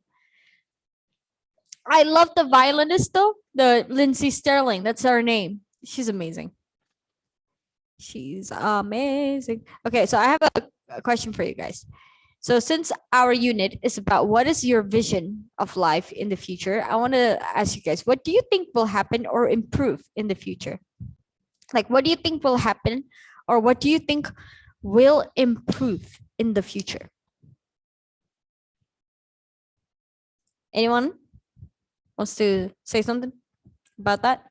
I love the violinist though, the Lindsay Sterling, that's her name. She's amazing. She's amazing. Okay, so I have a question for you guys. So since our unit is about what is your vision of life in the future, I want to ask you guys, what do you think will happen or improve in the future? Like, what do you think will happen or what do you think will improve in the future? Anyone wants to say something about that?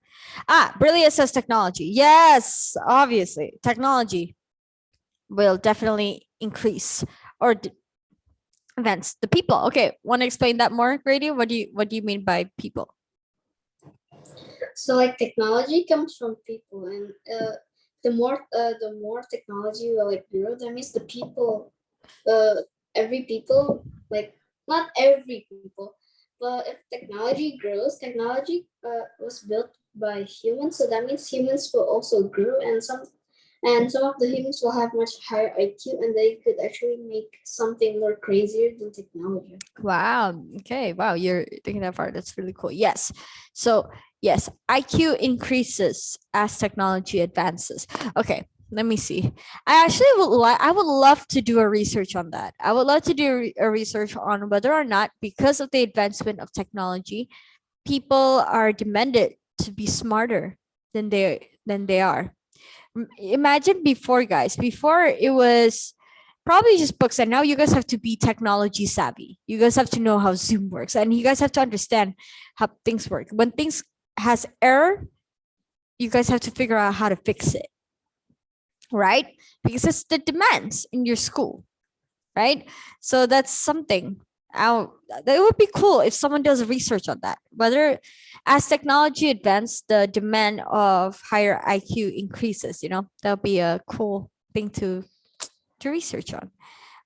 Brilliant says technology. Yes, obviously, technology will definitely increase or advance the people. Okay, want to explain that more, Grady? What do you mean by people? So like technology comes from people, and the more technology will like grow, that means the people, every people, like not every people, but if technology grows, technology was built by humans, so that means humans will also grow, and some of the humans will have much higher IQ, and they could actually make something more crazier than technology. Wow. Okay. Wow. You're thinking that far. That's really cool. Yes. So yes, IQ increases as technology advances. Okay. Let me see. I would love to do a research on that. I would love to do a research on whether or not, because of the advancement of technology, people are demanded to be smarter than they are. Imagine before, guys. Before it was probably just books, and now you guys have to be technology savvy. You guys have to know how Zoom works, and you guys have to understand how things work. When things has error, you guys have to figure out how to fix it, right? Because it's the demands in your school, right? So that's something. That would be cool if someone does research on that. Whether as technology advances, the demand of higher IQ increases, that'll be a cool thing to research on.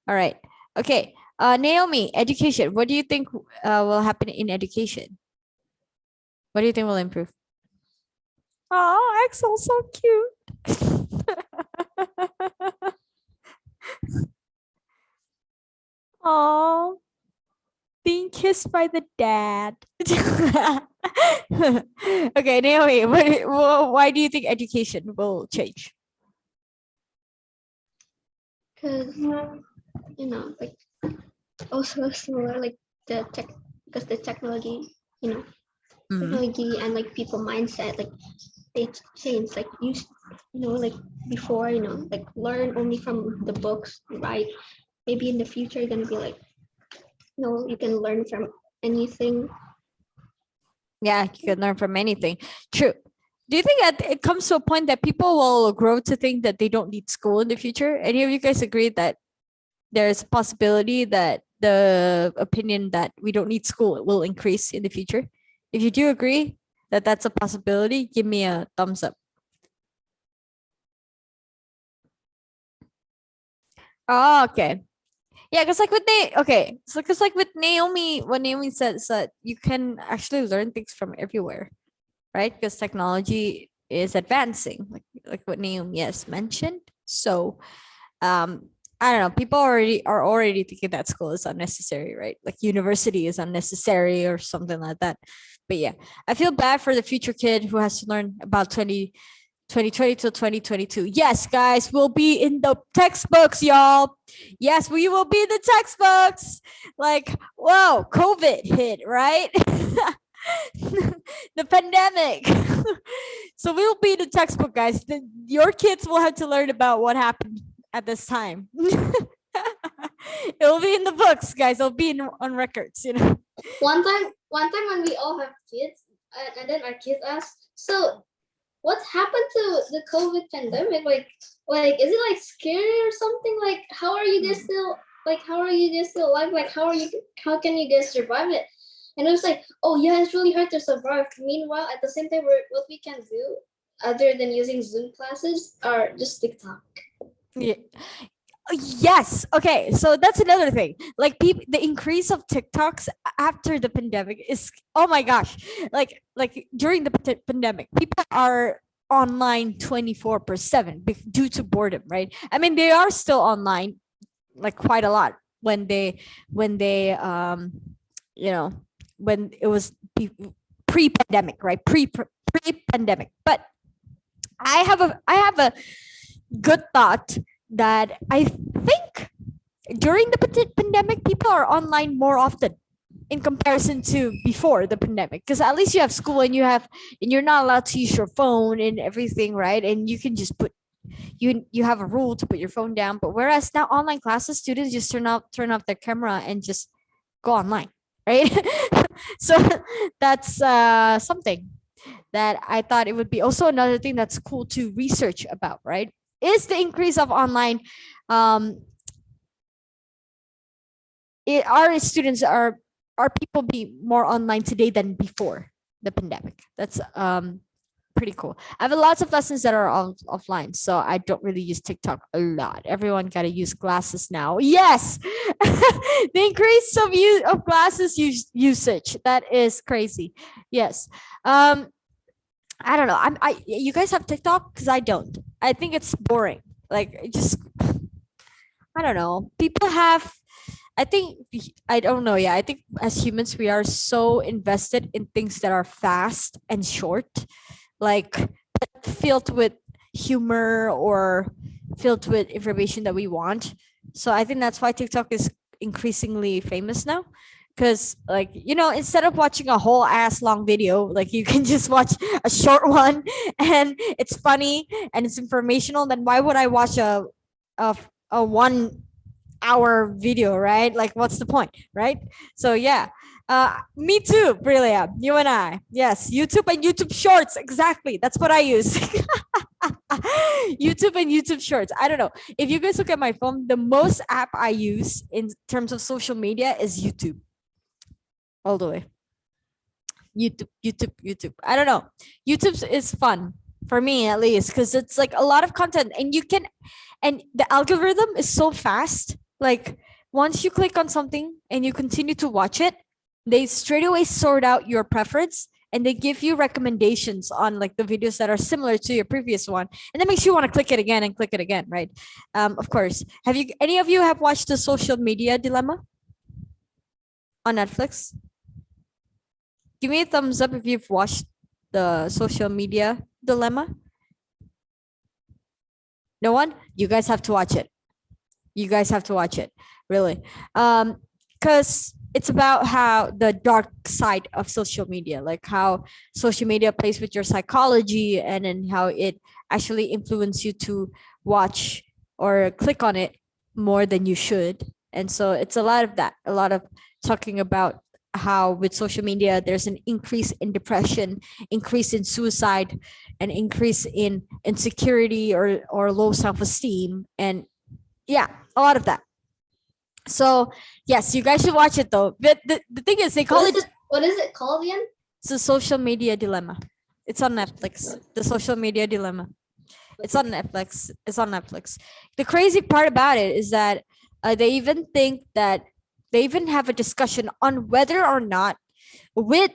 All right. Okay. Naomi, education. What do you think will happen in education? What do you think will improve? Oh, Axel's so cute. Oh, being kissed by the dad. Okay, Naomi, why do you think education will change? Because like also similar, like because the technology, technology and like people mindset, like they change. Like like before, like learn only from the books, right? Maybe in the future, you're gonna be like, you can learn from anything. Yeah, you can learn from anything. True. Do you think that it comes to a point that people will grow to think that they don't need school in the future? Any of you guys agree that there's a possibility that the opinion that we don't need school will increase in the future? If you do agree that that's a possibility, give me a thumbs up. Oh, okay. Yeah, because like with with Naomi, what Naomi said is that you can actually learn things from everywhere, right? Because technology is advancing, like what Naomi has mentioned. So, I don't know. People are already thinking that school is unnecessary, right? Like university is unnecessary or something like that. But yeah, I feel bad for the future kid who has to learn about 2020 to 2022. Yes, guys, we'll be in the textbooks, y'all. Yes, we will be in the textbooks. Like, whoa, COVID hit, right? The pandemic. So we'll be in the textbook, guys. Your kids will have to learn about what happened at this time. It'll be in the books, guys. It'll be on records, you know. One time when we all have kids, and then our kids ask, so what happened to the COVID pandemic? Like, is it like scary or something? Like, how are you guys still alive? Like, how can you guys survive it? And it was like, oh yeah, it's really hard to survive. Meanwhile, at the same time, what we can do other than using Zoom classes are just TikTok. Yeah. Yes. Okay. So that's another thing. Like the increase of TikToks after the pandemic is, oh my gosh, like during the pandemic, people are online 24/7 due to boredom, right? I mean, they are still online like quite a lot when they you know, when it was pre-pandemic, right? Pre-pandemic. But I have a good thought that I think during the pandemic, people are online more often in comparison to before the pandemic, because at least you have school and you're not allowed to use your phone and everything, right? And you can just you have a rule to put your phone down. But whereas now online classes, students just turn off their camera and just go online, right? So that's something that I thought it would be also another thing that's cool to research about, right? Is the increase of online our students are people be more online today than before the pandemic? That's pretty cool. I have lots of lessons that are offline, so I don't really use TikTok a lot. Everyone got to use glasses now. Yes. The increase of glasses usage, that is crazy. Yes. I don't know. You guys have TikTok? Because I don't. I think it's boring. Like, I don't know. People have, I don't know. Yeah, I think as humans, we are so invested in things that are fast and short, like filled with humor or filled with information that we want. So I think that's why TikTok is increasingly famous now. Because, like, you know, instead of watching a whole ass long video, like you can just watch a short one and it's funny and it's informational. Then why would I watch a 1 hour video, right? Like, what's the point, right? So yeah, me too, Brillia, you and I. Yes, YouTube and YouTube Shorts, exactly. That's what I use. YouTube and YouTube Shorts. I don't know. If you guys look at my phone, the most app I use in terms of social media is YouTube. All the way. YouTube. I don't know. YouTube is fun for me, at least, because it's like a lot of content and the algorithm is so fast. Like, once you click on something and you continue to watch it, they straight away sort out your preference and they give you recommendations on like the videos that are similar to your previous one. And that makes you want to click it again, right? Of course. Any of you have watched The Social Media Dilemma on Netflix? Give me a thumbs up if you've watched The Social Media Dilemma. No one? You guys have to watch it. Really. Because it's about how the dark side of social media, like how social media plays with your psychology and then how it actually influences you to watch or click on it more than you should. And so it's a lot of that, a lot of talking about how with social media there's an increase in depression, increase in suicide, an increase in insecurity or low self-esteem, and yeah, a lot of that. So yes, you guys should watch it though. But the thing is, they call What is it called again? it's a social media dilemma. It's on Netflix. The social media dilemma. It's on Netflix. It's on Netflix. The crazy part about it is that they even think that they even have a discussion on whether or not, with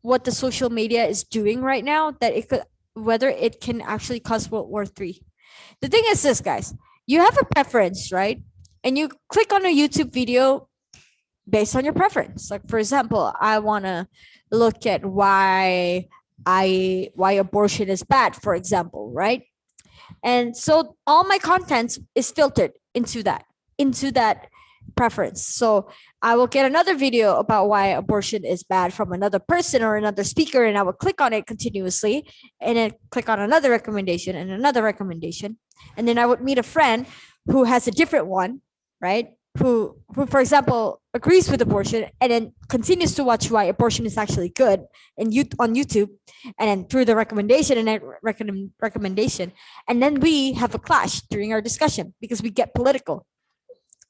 what the social media is doing right now, that it could, whether it can actually cause World War III. The thing is this, guys, you have a preference, right? And you click on a YouTube video based on your preference. Like, for example, I want to look at why abortion is bad, for example, right? And so all my content is filtered into that preference. So I will get another video about why abortion is bad from another person or another speaker, and I will click on it continuously, and then click on another recommendation and another recommendation. And then I would meet a friend who has a different one, right? Who for example, agrees with abortion and then continues to watch why abortion is actually good on YouTube, and then through the recommendation and then recommendation. And then we have a clash during our discussion because we get political.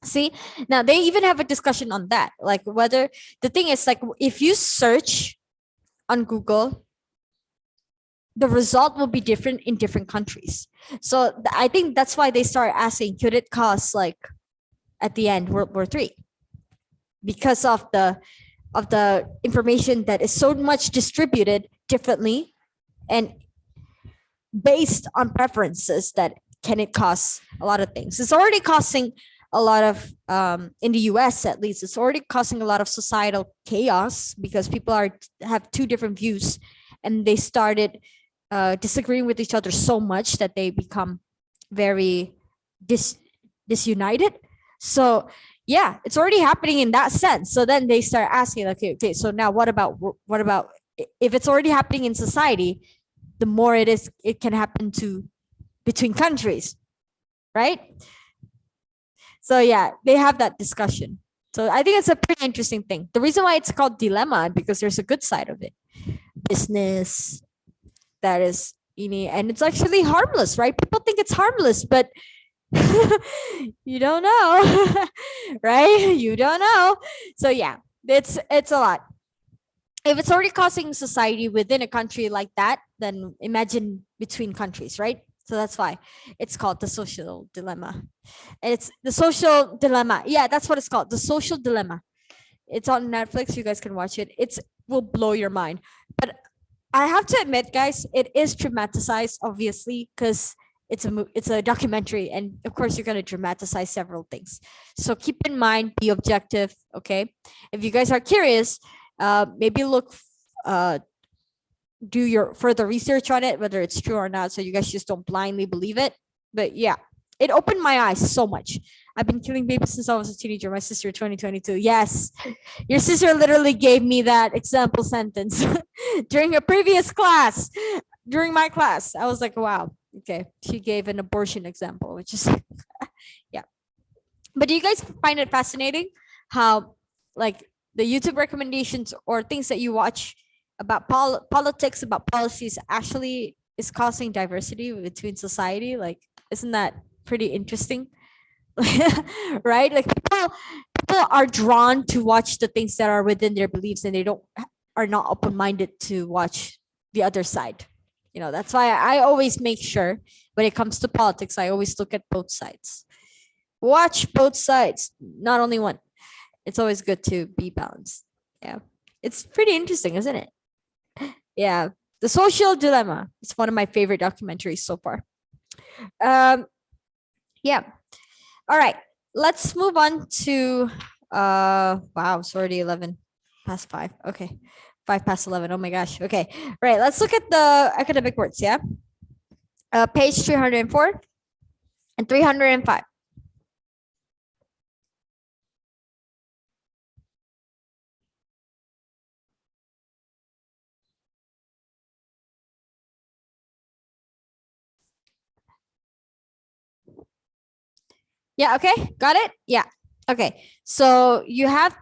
See, now they even have a discussion on that, like whether, the thing is, like, if you search on Google, the result will be different in different countries. So I think that's why they start asking, could it cause, like, at the end, World War III? Because of the information that is so much distributed differently and based on preferences, that can it cause a lot of things. It's already causing a lot of, in the US at least, it's already causing a lot of societal chaos because people have two different views, and they started disagreeing with each other so much that they become very disunited. So yeah, it's already happening in that sense. So then they start asking, okay, so now what about if it's already happening in society, the more it can happen between countries, right? So yeah, they have that discussion. So I think it's a pretty interesting thing. The reason why it's called dilemma, because there's a good side of it. Business, that is, and it's actually harmless, right? People think it's harmless, but you don't know, right? You don't know. So yeah, it's a lot. If it's already causing society within a country like that, then imagine between countries, right? So that's why it's called the social dilemma. It's the social dilemma. Yeah, that's what it's called. The social dilemma. It's on Netflix. You guys can watch it. It will blow your mind. But I have to admit, guys, it is dramatized, obviously, because it's a documentary, and of course you're going to dramatize several things. So keep in mind, be objective, okay? If you guys are curious, maybe look, do your further research on it, whether it's true or not, so you guys just don't blindly believe it. But yeah, it opened my eyes so much. I've been killing babies since I was a teenager. My sister, 2022. Yes, your sister literally gave me that example sentence during a previous class. During my class, I was like, wow, okay. She gave an abortion example, which is, yeah. But do you guys find it fascinating how, like, the YouTube recommendations or things that you watch about politics, about policies, actually is causing diversity between society? Like, isn't that pretty interesting? Right? Like, people are drawn to watch the things that are within their beliefs, and they are not open-minded to watch the other side. That's why I always make sure when it comes to politics, I always look at both sides. Watch both sides, not only one. It's always good to be balanced. Yeah. It's pretty interesting, isn't it? Yeah. The Social Dilemma. It's one of my favorite documentaries so far. Yeah. All right. Let's move on to wow, it's already 11 past 5. Okay. 5 past 11. Oh my gosh. Okay. Right. Let's look at the academic words. Yeah. Page 304 and 305. Yeah. Okay. Got it. Yeah. Okay. So you have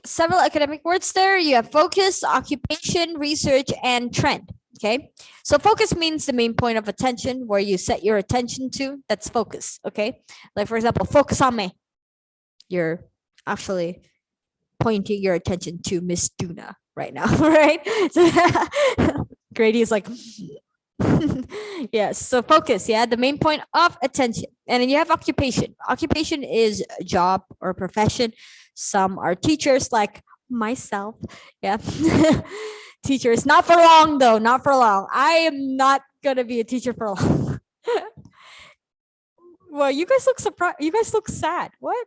several academic words there. You have focus, occupation, research, and trend. Okay, so focus means the main point of attention, where you set your attention to. That's focus. Okay, like for example, focus on me. You're actually pointing your attention to Miss Duna right now, right? So Grady is like, yes. So focus, yeah, the main point of attention. And then you have occupation. Occupation is a job or profession. Some are teachers, like myself. Yeah. Teachers, not for long though, not for long. I am not gonna be a teacher for long. Well, you guys look surprised. You guys look sad. What?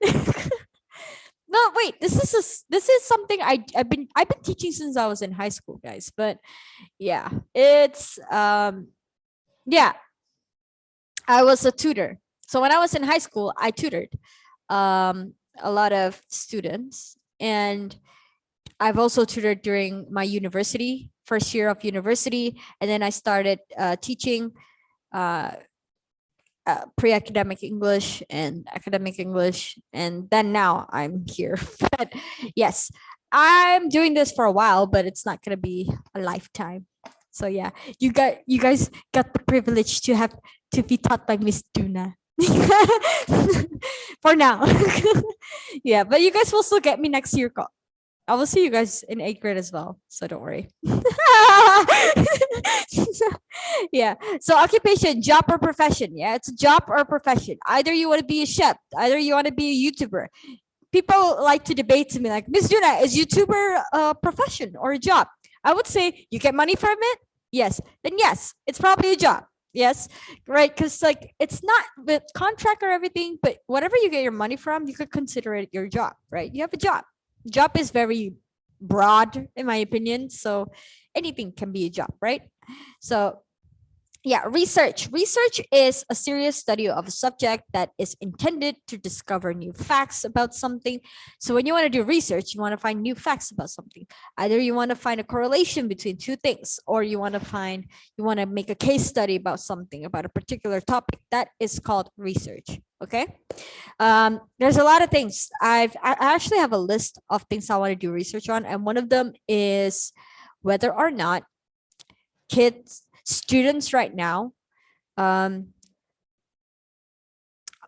No, wait. This is something I've been teaching since I was in high school, guys. But yeah, it's yeah. I was a tutor. So when I was in high school, I tutored a lot of students, and I've also tutored during my university, first year of university, and then I started teaching pre-academic English and academic English, and then now I'm here. But yes, I'm doing this for a while, but it's not gonna be a lifetime. So yeah, you guys got the privilege to be taught by Miss Duna. For now. Yeah, but you guys will still get me next year. I will see you guys in 8th grade as well, so don't worry. Yeah, so occupation, job or profession. Yeah, it's a job or profession. Either you want to be a chef, either you want to be a YouTuber. People like to debate to me like, Miss Duna, is YouTuber a profession or a job? I would say you get money from it. Yes, then yes, it's probably a job. Yes, right, because like it's not with contract or everything, but whatever you get your money from, you could consider it your job, right? You have a job. Job is very broad in my opinion, so anything can be a job, right? So yeah, research is a serious study of a subject that is intended to discover new facts about something. So when you want to do research, you want to find new facts about something. Either you want to find a correlation between two things, or you want to make a case study about something, about a particular topic. That is called research. Okay, there's a lot of things. I actually have a list of things I want to do research on, and one of them is whether or not students right now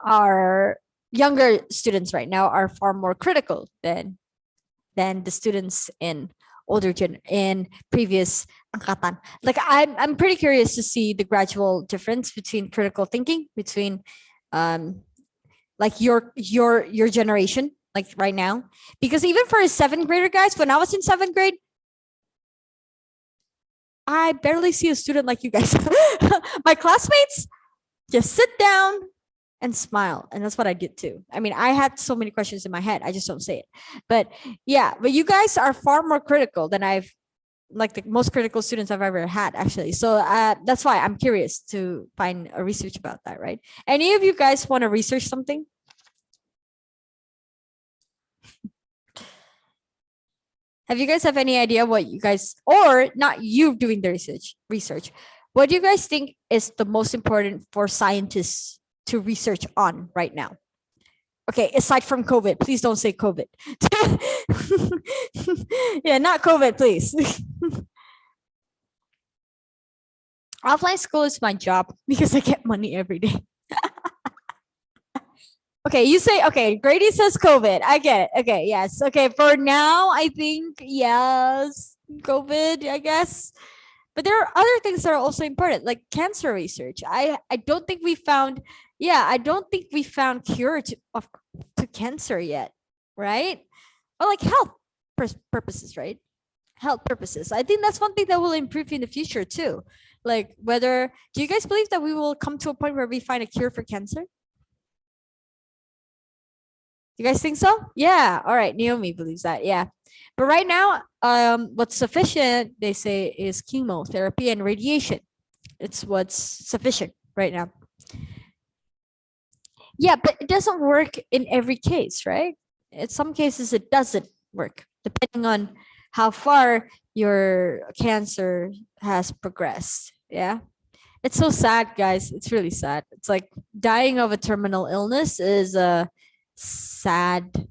are younger students right now are far more critical than the students in previous angkatan. Like I'm pretty curious to see the gradual difference between critical thinking between like your generation, like right now, because even for a 7th grader, guys, when I was in 7th grade, I barely see a student like you guys. My classmates just sit down and smile, and that's what I did too. I mean, I had so many questions in my head, I just don't say it. But yeah, but you guys are far more critical than like the most critical students I've ever had, actually. So that's why I'm curious to find a research about that, right? Any of you guys want to research something? Have you guys have any idea what you guys, or not you doing the research, what do you guys think is the most important for scientists to research on right now? Okay, aside from COVID, please don't say COVID. Yeah, not COVID, please. Offline school is my job because I get money every day. Okay, you say, okay, Grady says COVID. I get it. Okay, yes. Okay, for now, I think, yes, COVID, I guess. But there are other things that are also important, like cancer research. I don't think we found, I don't think we found cure to cancer yet, right? Or like health purposes, right? Health purposes. I think that's one thing that will improve in the future too. Like do you guys believe that we will come to a point where we find a cure for cancer? You guys think so? Yeah. All right. Naomi believes that. Yeah. But right now, what's sufficient, they say, is chemotherapy and radiation. It's what's sufficient right now. Yeah, but it doesn't work in every case, right? In some cases, it doesn't work, depending on how far your cancer has progressed. Yeah. It's so sad, guys. It's really sad. It's like dying of a terminal illness is a sad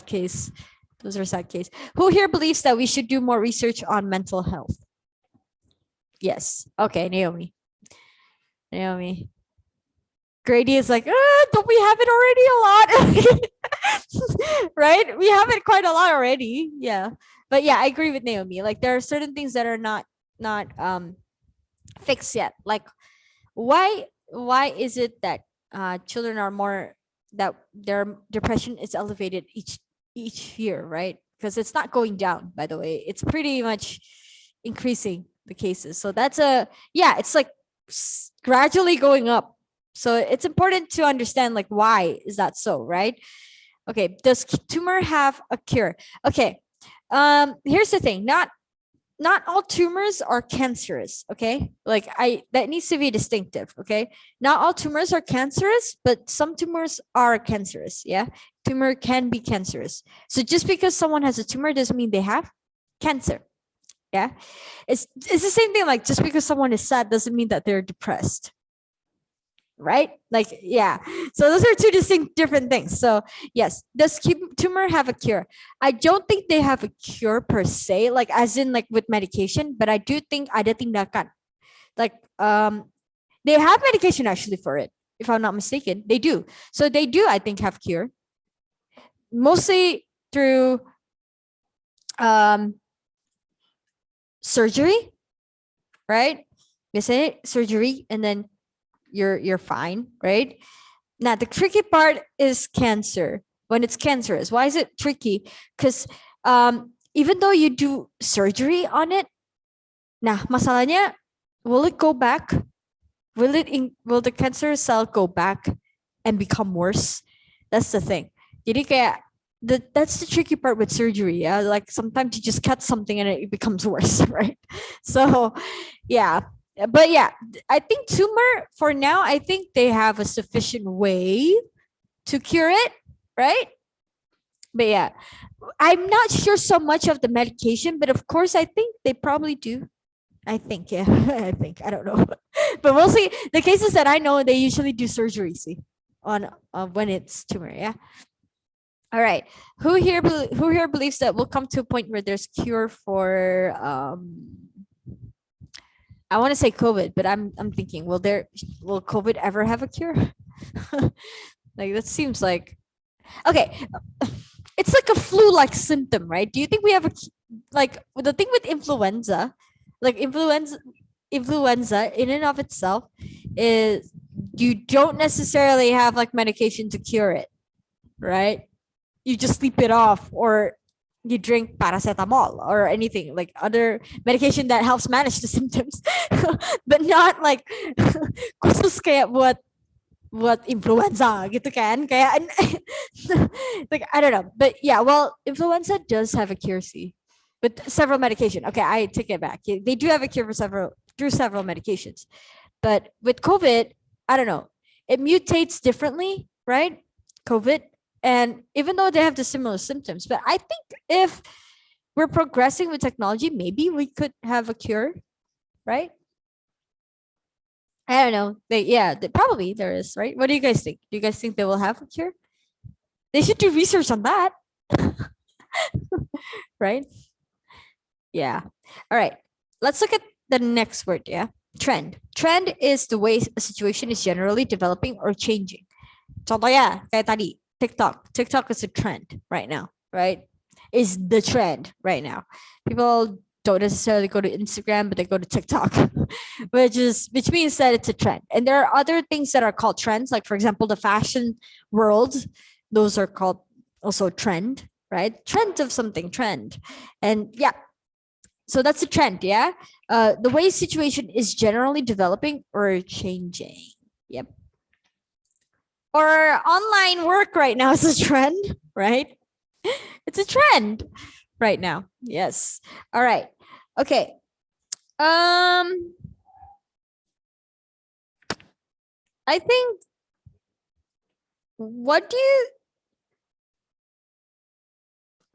case. Those are sad cases. Who here believes that we should do more research on mental health? Yes. Okay, Naomi. Grady is like, don't we have it already a lot? Right? We have it quite a lot already. Yeah. But yeah, I agree with Naomi. Like there are certain things that are not fixed yet. Like why is it that children are more, that their depression is elevated each year, right? Because it's not going down, by the way. It's pretty much increasing the cases. So that's it's like gradually going up. So it's important to understand like why is that so, right? Okay, does tumor have a cure? Okay, here's the thing. Not all tumors are cancerous, okay? Like that needs to be distinctive, okay? Not all tumors are cancerous, but some tumors are cancerous, yeah? Tumor can be cancerous. So just because someone has a tumor doesn't mean they have cancer, yeah? It's the same thing, like just because someone is sad doesn't mean that they're depressed, right? Like, yeah. So those are two distinct different things. So yes, does tumor have a cure? I don't think they have a cure per se, like as in like with medication, but I do think ada tindakan. Like they have medication actually for it, if I'm not mistaken. They do. So they do, I think, have cure. Mostly through surgery, right? Biasanya surgery, and then you're fine, right? Now the tricky part is cancer. When it's cancerous, why is it tricky? Because even though you do surgery on it, nah masalahnya, will it go back? Will the cancer cell go back and become worse? That's the thing. Jadi kayak that's the tricky part with surgery. Yeah, like sometimes you just cut something and it becomes worse, right? So yeah. But yeah, I think tumor for now, I think they have a sufficient way to cure it, right? But yeah, I'm not sure so much of the medication, but of course, I think they probably do. I think, yeah, I don't know. But mostly the cases that I know, they usually do surgery, see, on when it's tumor, yeah. All right, who here believes that we'll come to a point where there's cure for I want to say COVID, but I'm thinking, will COVID ever have a cure? Like that seems like, okay, it's like a flu-like symptom, right? Do you think we have like the thing with influenza, like influenza in and of itself is you don't necessarily have like medication to cure it, right? You just sleep it off, or you drink paracetamol or anything like other medication that helps manage the symptoms, but not like khusus kayak buat influenza gitu kan, kayak like I don't know, but yeah, well, influenza does have a cure, see, but several medication. Okay, I take it back. They do have a cure for through several medications, but with COVID, I don't know, it mutates differently, right? COVID. And even though they have the similar symptoms, but I think if we're progressing with technology, maybe we could have a cure, right? I don't know. Probably there is, right? What do you guys think? Do you guys think they will have a cure? They should do research on that, right? Yeah. All right. Let's look at the next word. Yeah. Trend. Trend is the way a situation is generally developing or changing. Contohnya kayak tadi. TikTok is a trend right now, right? Is the trend right now. People don't necessarily go to Instagram, but they go to TikTok, which means that it's a trend. And there are other things that are called trends, like for example, the fashion world, those are called also trend, right? Trend of something, trend. And yeah, so that's a trend, yeah? The way situation is generally developing or changing, yep. Or online work right now is a trend, right? It's a trend right now. Yes. All right. Okay. I think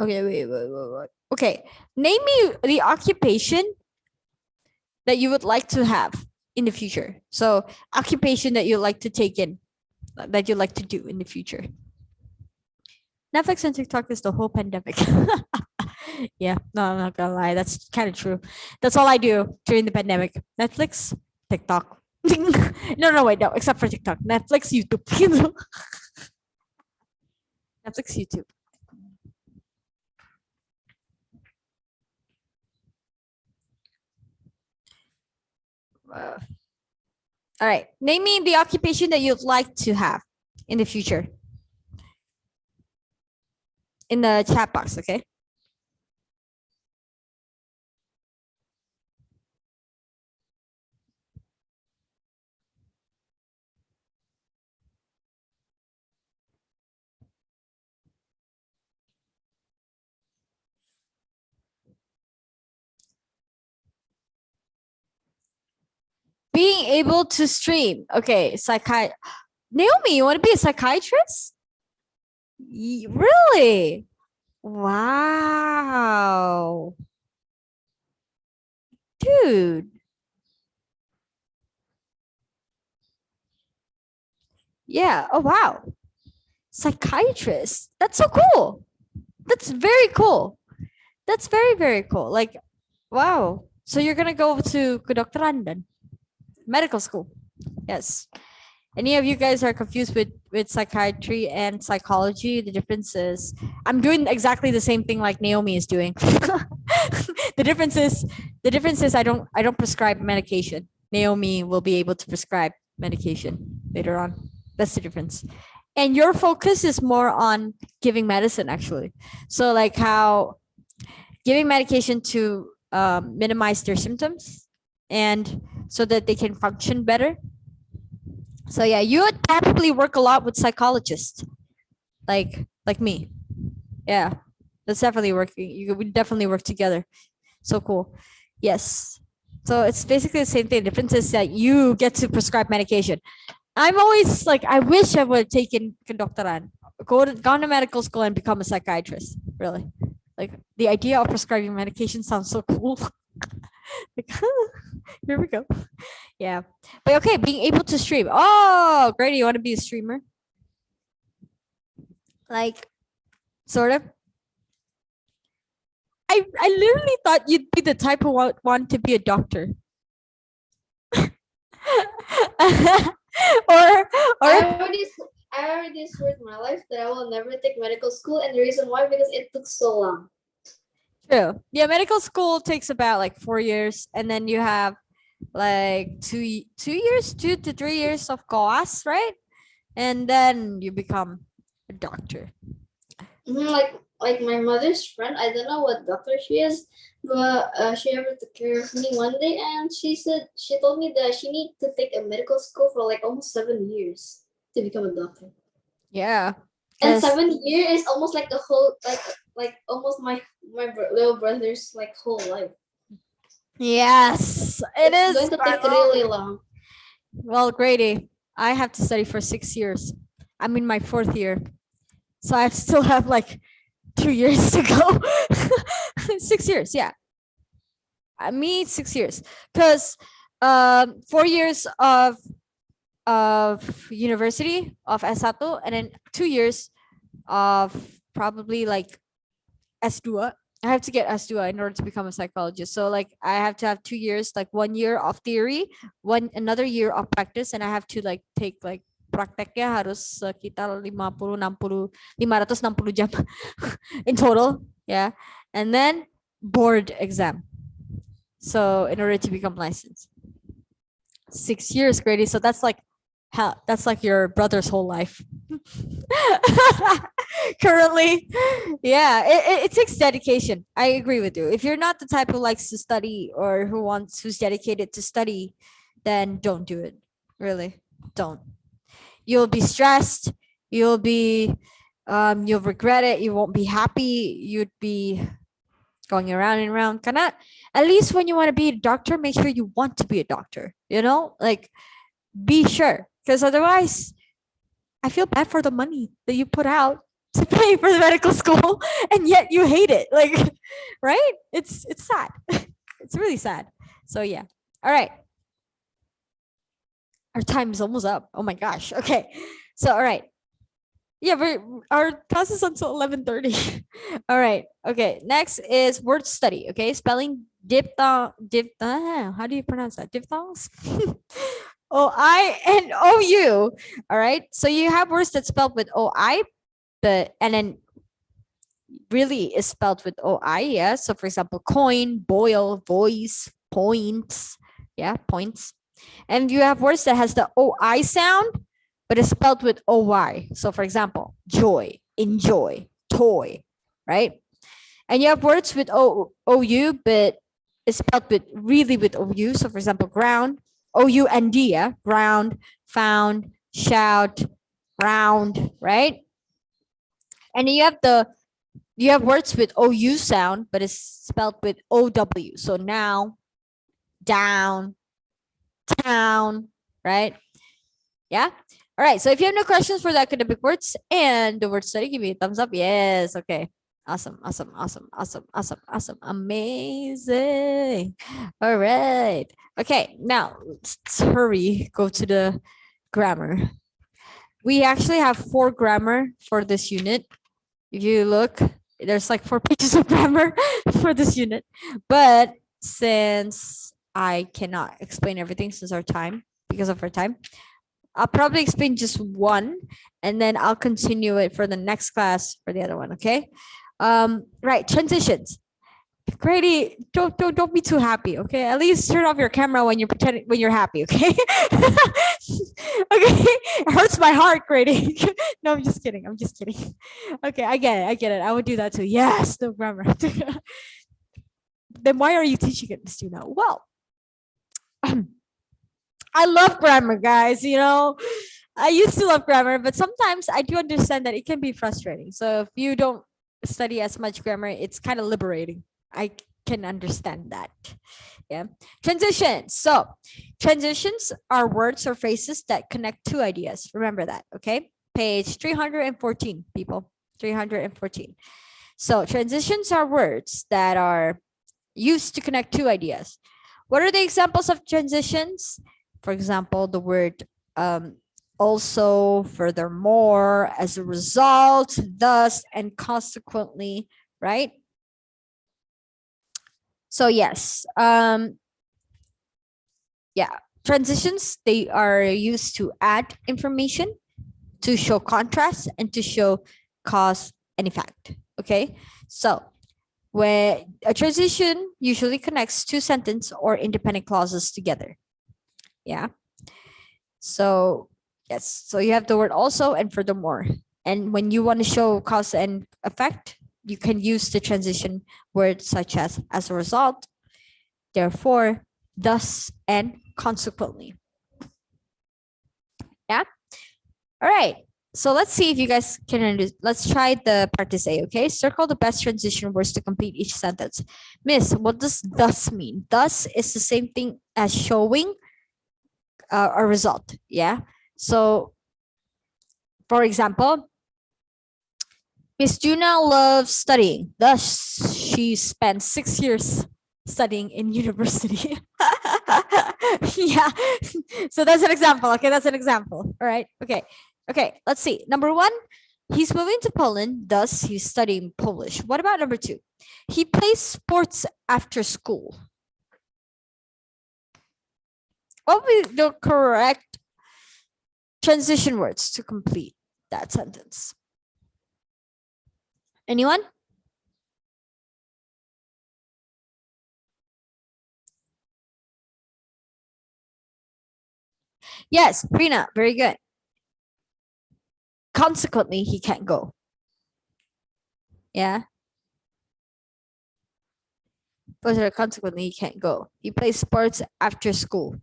okay, wait. Okay. Name me the occupation that you would like to have in the future. So occupation that you like to take in, that you like to do in the future. Netflix and TikTok is the whole pandemic. Yeah, no, I'm not gonna lie. That's kind of true. That's all I do during the pandemic. Netflix, TikTok. No, wait, no, except for TikTok. Netflix, YouTube. Netflix, YouTube. All right. Name me the occupation that you'd like to have in the future. In the chat box, okay? Being able to stream. Okay, Naomi, you want to be a psychiatrist? Really? Wow. Dude. Yeah. Oh, wow. Psychiatrist. That's so cool. That's very cool. That's very, very cool. Like, wow. So you're going to go to kedokteran then? Medical school. Yes. Any of you guys are confused with psychiatry and psychology? The difference is I'm doing exactly the same thing like Naomi is doing. The difference is I don't prescribe medication. Naomi will be able to prescribe medication later on. That's the difference. And your focus is more on giving medicine actually. So like how giving medication to minimize their symptoms and so that they can function better. So yeah, you would probably work a lot with psychologists, like me. Yeah, that's definitely working. You would definitely work together. So cool. Yes. So it's basically the same thing. The difference is that you get to prescribe medication. I'm always like, I wish I would have taken kedokteran, gone to medical school and become a psychiatrist. Really, like the idea of prescribing medication sounds so cool. Like, here we go. Yeah, but okay, being able to stream. Oh, Grady, you want to be a streamer? Like, sort of. I literally thought you'd be the type who want to be a doctor. or I already swore in my life that I will never take medical school, and the reason why, because it took so long. True. Yeah, medical school takes about like 4 years, and then you have like 2 to 3 years of course, right? And then you become a doctor. Like my mother's friend, I don't know what doctor she is, but she ever took care of me one day, and she told me that she need to take a medical school for like almost 7 years to become a doctor. Yeah. And 7 years is almost like the whole like almost my little brother's like whole life. Yes, it's going to take really long. Well, Grady, I have to study for 6 years. I'm in my 4th year, so I still have like 2 years to go. 6 years, yeah. Me 6 years, because 4 years of university of S1 and then 2 years of probably like S2. I have to get S2 in order to become a psychologist. So like I have to have 2 years, like 1 year of theory, another year of practice, and I have to like take like prakteknya harus sekitar 560 jam in total. Yeah. And then board exam. So in order to become licensed. 6 years, Grady. So that's like hell, that's like your brother's whole life. Currently, yeah, it takes dedication. I agree with you. If you're not the type who likes to study or who's dedicated to study, then don't do it. Really, don't. You'll be stressed. You'll regret it. You won't be happy. You'd be going around and around. At least when you want to be a doctor, make sure you want to be a doctor. You know, like be sure, because otherwise, I feel bad for the money that you put out to pay for the medical school, and yet you hate it. Like, right? It's sad. It's really sad. So yeah. All right. Our time is almost up. Oh my gosh. Okay. So all right. Yeah, but our class is until 11:30. All right. Okay. Next is word study. Okay. Spelling how do you pronounce that? Diphthongs? O-I and O-U. All right. So you have words that spelled with O-I, and then really is spelled with O-I. Yeah. So for example, coin, boil, voice, points. Yeah. Points. And you have words that has the O-I sound, but it's spelled with O-Y. So for example, joy, enjoy, toy, right? And you have words with O-U, but it's spelled with O-U. So for example, ground, O-U-N-D, yeah? Ground, found, shout, round, right? And then you have words with O-U sound, but it's spelled with O-W. So now, down, town, right? Yeah. All right. So if you have no questions for the academic words and the word study, give me a thumbs up. Yes. Okay. Awesome. Awesome. Awesome. Awesome. Awesome. Awesome. Amazing. All right. Okay. Now let's hurry. Go to the grammar. We actually have 4 grammar for this unit. If you look, there's like 4 pages of grammar for this unit. But since I cannot explain everything because of our time, I'll probably explain just one, and then I'll continue it for the next class for the other one. Okay. Right. Transitions. Grady, don't be too happy. Okay. At least turn off your camera when you're happy. Okay. Okay. It hurts my heart, Grady. No, I'm just kidding. Okay. I get it. I would do that too. Yes. No grammar. Then why are you teaching it, Miss Tuna? Well, I love grammar, guys. You know, I used to love grammar, but sometimes I do understand that it can be frustrating. So if you don't study as much grammar, it's kind of liberating. I can understand that. Yeah. Transitions. So transitions are words or phrases that connect 2 ideas. Remember that. Okay. Page 314, people. 314. So transitions are words that are used to connect 2 ideas. What are the examples of transitions? For example, the word also, furthermore, as a result, thus, and consequently, right? So yes, yeah, transitions, they are used to add information, to show contrast, and to show cause and effect. Okay, so where a transition usually connects 2 sentences or independent clauses together. Yeah. So yes, so you have the word also and furthermore. And when you want to show cause and effect, you can use the transition words such as a result, therefore, thus, and consequently. Yeah. All right. So let's see if you guys can let's try the practice A. Okay. Circle the best transition words to complete each sentence. Miss, what does thus mean? Thus is the same thing as showing a result. Yeah. So, for example, Miss Juna loves studying. Thus, she spent 6 years studying in university. Yeah. So that's an example. Okay, that's an example. All right. Okay. Okay. Let's see. Number 1, he's moving to Poland. Thus, he's studying Polish. What about number 2? He plays sports after school. What would be the correct transition words to complete that sentence? Anyone? Yes, Rina, very good. Consequently, he can't go. Yeah. Consequently, he can't go. He plays sports after school.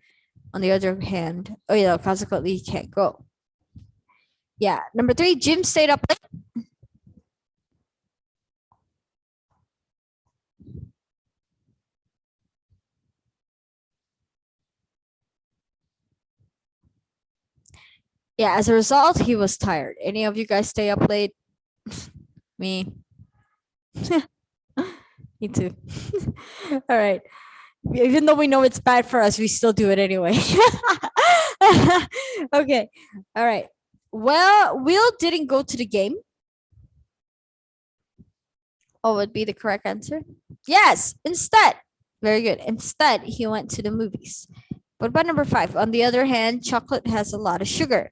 On the other hand, consequently, he can't go. Yeah. Number 3, Jim stayed up late. Yeah, as a result, he was tired. Any of you guys stay up late? Me. Me too. All right. Even though we know it's bad for us, we still do it anyway. Okay. All right. Well, Will didn't go to the game. What would be the correct answer? Yes, instead. Very good. Instead, he went to the movies. What about number 5? On the other hand, chocolate has a lot of sugar.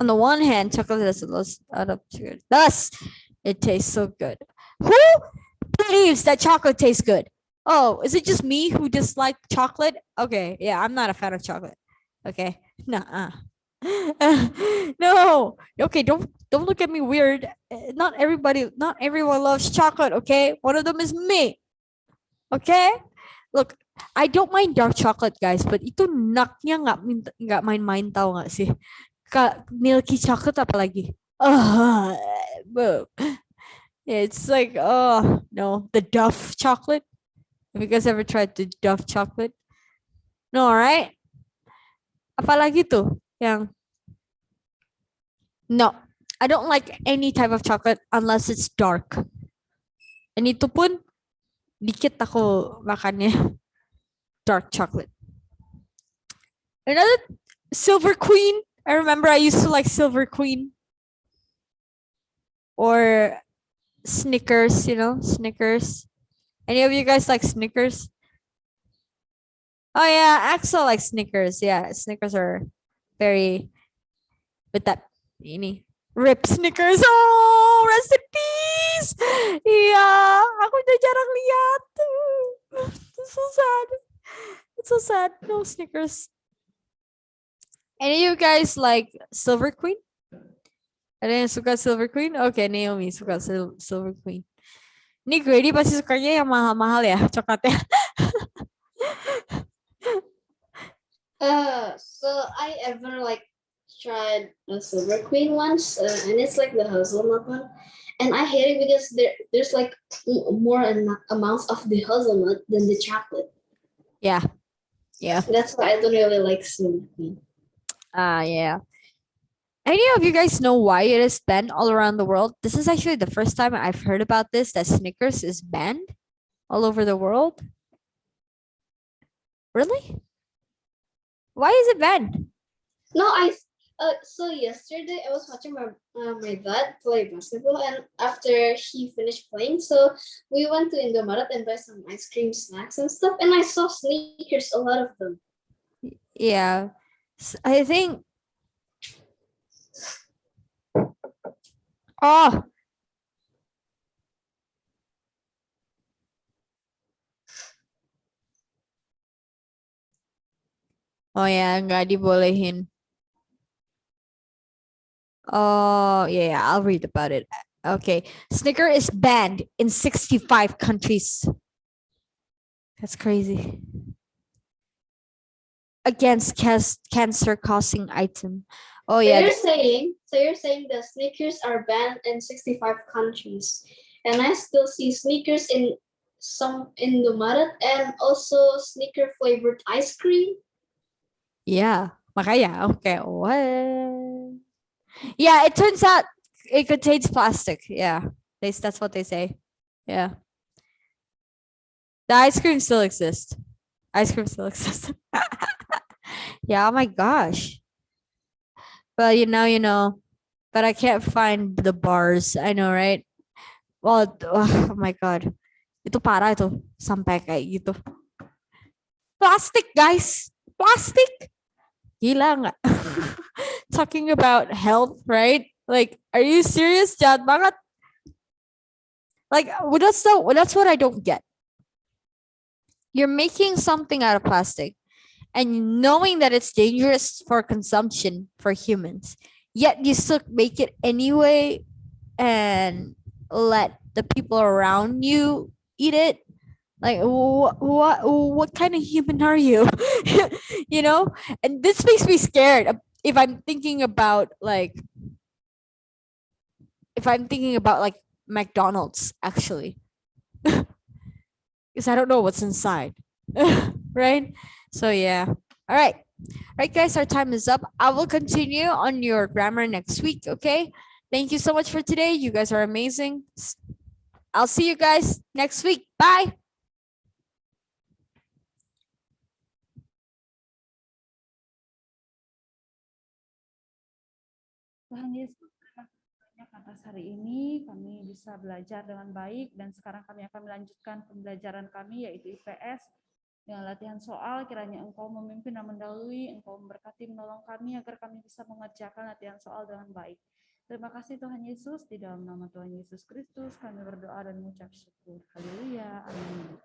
On the one hand, chocolate has a lot of sugar. Thus, it tastes so good. Who believes that chocolate tastes good? Oh, is it just me who dislike chocolate? Okay, yeah, I'm not a fan of chocolate. Okay, nah. No. Okay, don't look at me weird. Not everyone loves chocolate. Okay, one of them is me. Okay, look, I don't mind dark chocolate, guys, but itu naknya nggak main-main, tau nggak sih? Milky chocolate apalagi. It's like, oh no, the Duff chocolate. Have you guys ever tried the Duff chocolate? No, right? Apalagi tuh yang no, I don't like any type of chocolate unless it's dark. And itu pun dikit aku makannya dark chocolate. Another Silver Queen. I remember I used to like Silver Queen. Or Snickers, Snickers. Any of you guys like Snickers? Oh yeah, Axel likes Snickers. Yeah, Snickers are very with that rip Snickers. Oh, rest in peace. Yeah, aku udah jarang lihat. It's so sad. It's so sad. No Snickers. Any of you guys like Silver Queen? Ada yang suka Silver Queen? Okay, Naomi suka Silver Queen. Ini Grady pasti sukanya yang mahal-mahal ya coklatnya. So I ever tried a Silver Queen once, and it's like the hazelnut one, and I hate it because there's more amounts of the hazelnut than the chocolate. Yeah. That's why I don't really like Silver Queen. Yeah. Any of you guys know why it is banned all around the world? This is actually the first time I've heard about this, that Snickers is banned all over the world. Really? Why is it banned? No, so yesterday I was watching my dad play basketball, and after he finished playing, so we went to Indomaret and buy some ice cream, snacks and stuff, and I saw Snickers, a lot of them. Yeah. I think oh ya, nggak dibolehin. Oh yeah, I'll read about it. Okay, Snicker is banned in 65 countries. That's crazy. Against cancer-causing item. Oh yeah. So you're saying that Snickers are banned in 65 countries, and I still see Snickers in some Indomaret and also Snicker flavored ice cream. Yeah, makanya. Okay, what? Yeah, it turns out it contains plastic. Yeah, that's what they say. Yeah. The ice cream still exists. Yeah, oh my gosh. But you know, but I can't find the bars. I know, right? Well, oh my god. Itu parah itu sampai kayak gitu. Plastic, guys. Plastic. Gila nggak? Talking about health, right? Like, are you serious? Jahat banget. Like, that's what I don't get. You're making something out of plastic and knowing that it's dangerous for consumption for humans, yet you still make it anyway and let the people around you eat it. Like, what kind of human are you? You know? And this makes me scared if I'm thinking about McDonald's, actually. Because I don't know what's inside. Right? So yeah. All right, guys, our time is up. I will continue on your grammar next week. Okay. Thank you so much for today. You guys are amazing. I'll see you guys next week. Bye. Tuhan Yesus, terima kasih banyak atas hari ini kami bisa belajar dengan baik dan sekarang kami akan melanjutkan pembelajaran kami yaitu IPS dengan latihan soal. Kiranya Engkau memimpin dan mendahului, Engkau memberkati menolong kami agar kami bisa mengerjakan latihan soal dengan baik. Terima kasih Tuhan Yesus, di dalam nama Tuhan Yesus Kristus kami berdoa dan mengucap syukur. Haleluya, amin.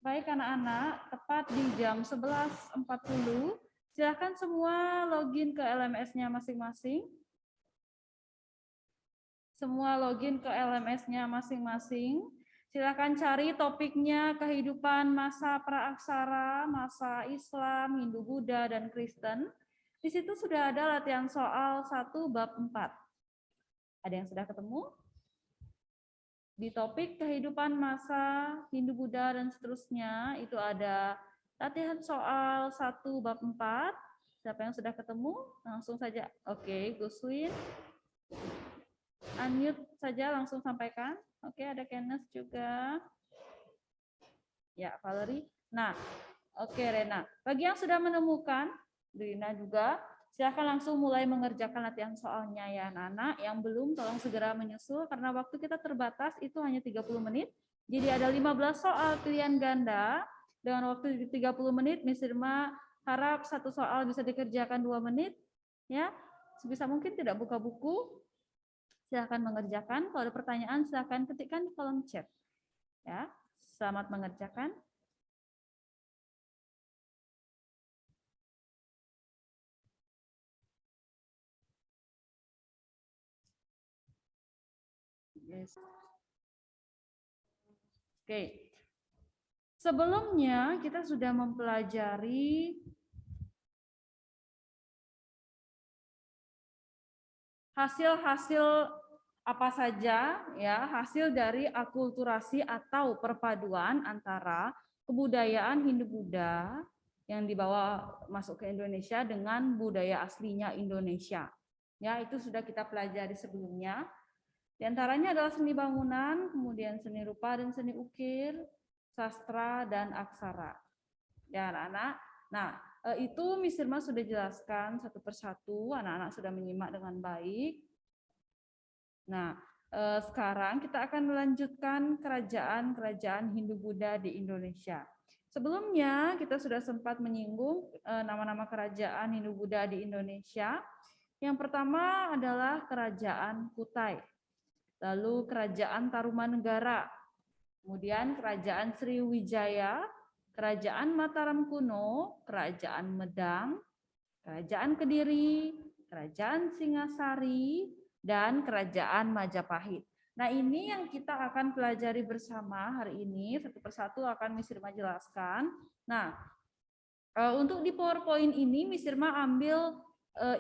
Baik anak-anak, tepat di jam 11.40, silakan semua login ke LMS-nya masing-masing. Semua login ke LMS-nya masing-masing. Silakan cari topiknya kehidupan masa praaksara, masa Islam, Hindu, Buddha, dan Kristen. Di situ sudah ada latihan soal 1 bab 4. Ada yang sudah ketemu? Di topik kehidupan masa Hindu, Buddha, dan seterusnya, itu ada latihan soal 1 bab 4. Siapa yang sudah ketemu? Langsung saja. Oke, Guswin. Unmute saja, langsung sampaikan. Oke, ada Kenneth juga. Ya, Valerie. Nah, oke Rena. Bagi yang sudah menemukan, Rina juga, silakan langsung mulai mengerjakan latihan soalnya ya anak-anak. Yang belum tolong segera menyusul karena waktu kita terbatas itu hanya 30 menit. Jadi ada 15 soal pilihan ganda dengan waktu 30 menit. Miss Irma harap satu soal bisa dikerjakan 2 menit ya. Sebisa mungkin tidak buka buku. Silakan mengerjakan. Kalau ada pertanyaan silakan ketikkan di kolom chat. Ya, selamat mengerjakan. Yes. Oke. Sebelumnya kita sudah mempelajari hasil-hasil apa saja ya, hasil dari akulturasi atau perpaduan antara kebudayaan Hindu-Buddha yang dibawa masuk ke Indonesia dengan budaya aslinya Indonesia. Ya, itu sudah kita pelajari sebelumnya. Di antaranya adalah seni bangunan, kemudian seni rupa dan seni ukir, sastra, dan aksara. Ya, anak-anak. Nah, itu Miss Irma sudah jelaskan satu persatu, anak-anak sudah menyimak dengan baik. Nah, sekarang kita akan melanjutkan kerajaan-kerajaan Hindu-Buddha di Indonesia. Sebelumnya, kita sudah sempat menyinggung nama-nama kerajaan Hindu-Buddha di Indonesia. Yang pertama adalah Kerajaan Kutai. Lalu Kerajaan Tarumanegara, kemudian Kerajaan Sriwijaya, Kerajaan Mataram Kuno, Kerajaan Medang, Kerajaan Kediri, Kerajaan Singasari, dan Kerajaan Majapahit. Nah, ini yang kita akan pelajari bersama hari ini, satu persatu akan Miss Irma jelaskan. Nah, untuk di PowerPoint ini Miss Irma ambil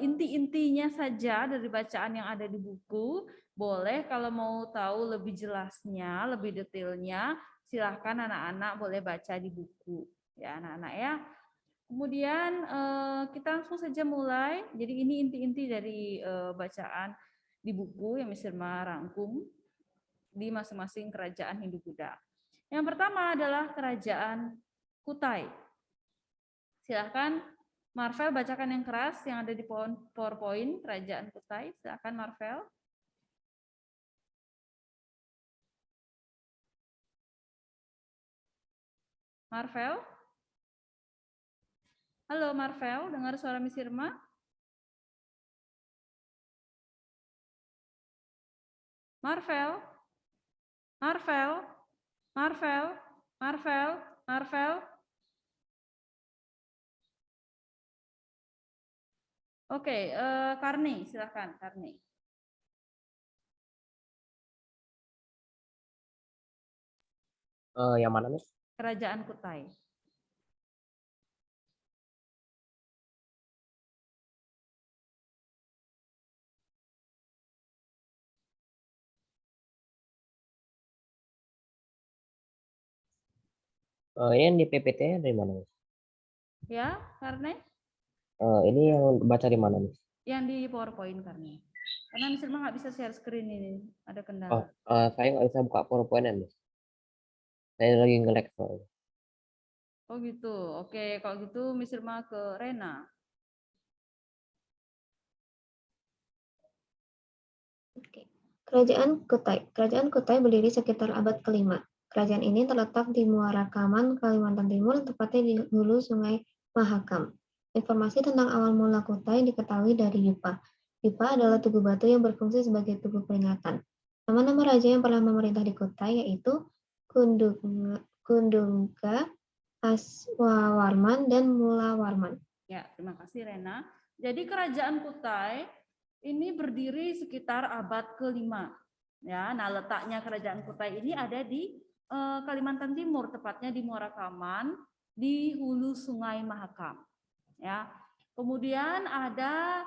inti-intinya saja dari bacaan yang ada di buku. Boleh kalau mau tahu lebih jelasnya, lebih detailnya, silahkan anak-anak boleh baca di buku. Ya anak-anak ya. Kemudian kita langsung saja mulai. Jadi ini inti-inti dari bacaan di buku yang Miss Irma rangkum di masing-masing kerajaan Hindu-Buddha. Yang pertama adalah Kerajaan Kutai. Silahkan Marvel bacakan yang keras yang ada di PowerPoint Kerajaan Kutai. Silahkan Marvel. Marvel? Halo Marvel, dengar suara Miss Irma? Marvel? Marvel? Marvel? Marvel? Marvel? Oke, Karni, silakan Karni. Yang mana, Miss? Kerajaan Kutai. Ini yang di PPT-nya dari mana, Miss? Ya, Karni? Ini yang baca di mana, Miss? Yang di PowerPoint Karni. Karena Miss Irma nggak bisa share screen ini, ada kendala. Oh, saya nggak bisa buka PowerPoint-nya, Miss. Saya lagi nge-lag soalnya. Oh gitu. Oke, kalau gitu Miss Irma ke Rena. Kerajaan Kutai. Kerajaan Kutai berdiri sekitar abad ke-5. Kerajaan ini terletak di Muara Kaman, Kalimantan Timur, tepatnya di hulu Sungai Mahakam. Informasi tentang awal mula Kutai diketahui dari Yupa. Yupa adalah tugu batu yang berfungsi sebagai tugu peringatan. Nama-nama raja yang pernah memerintah di Kutai yaitu Kundungga, Aswawarman, dan Mulawarman. Ya, terima kasih Rena. Jadi kerajaan Kutai ini berdiri sekitar abad ke-5. Ya, nah letaknya kerajaan Kutai ini ada di Kalimantan Timur, tepatnya di Muara Kaman, di hulu Sungai Mahakam. Ya, kemudian ada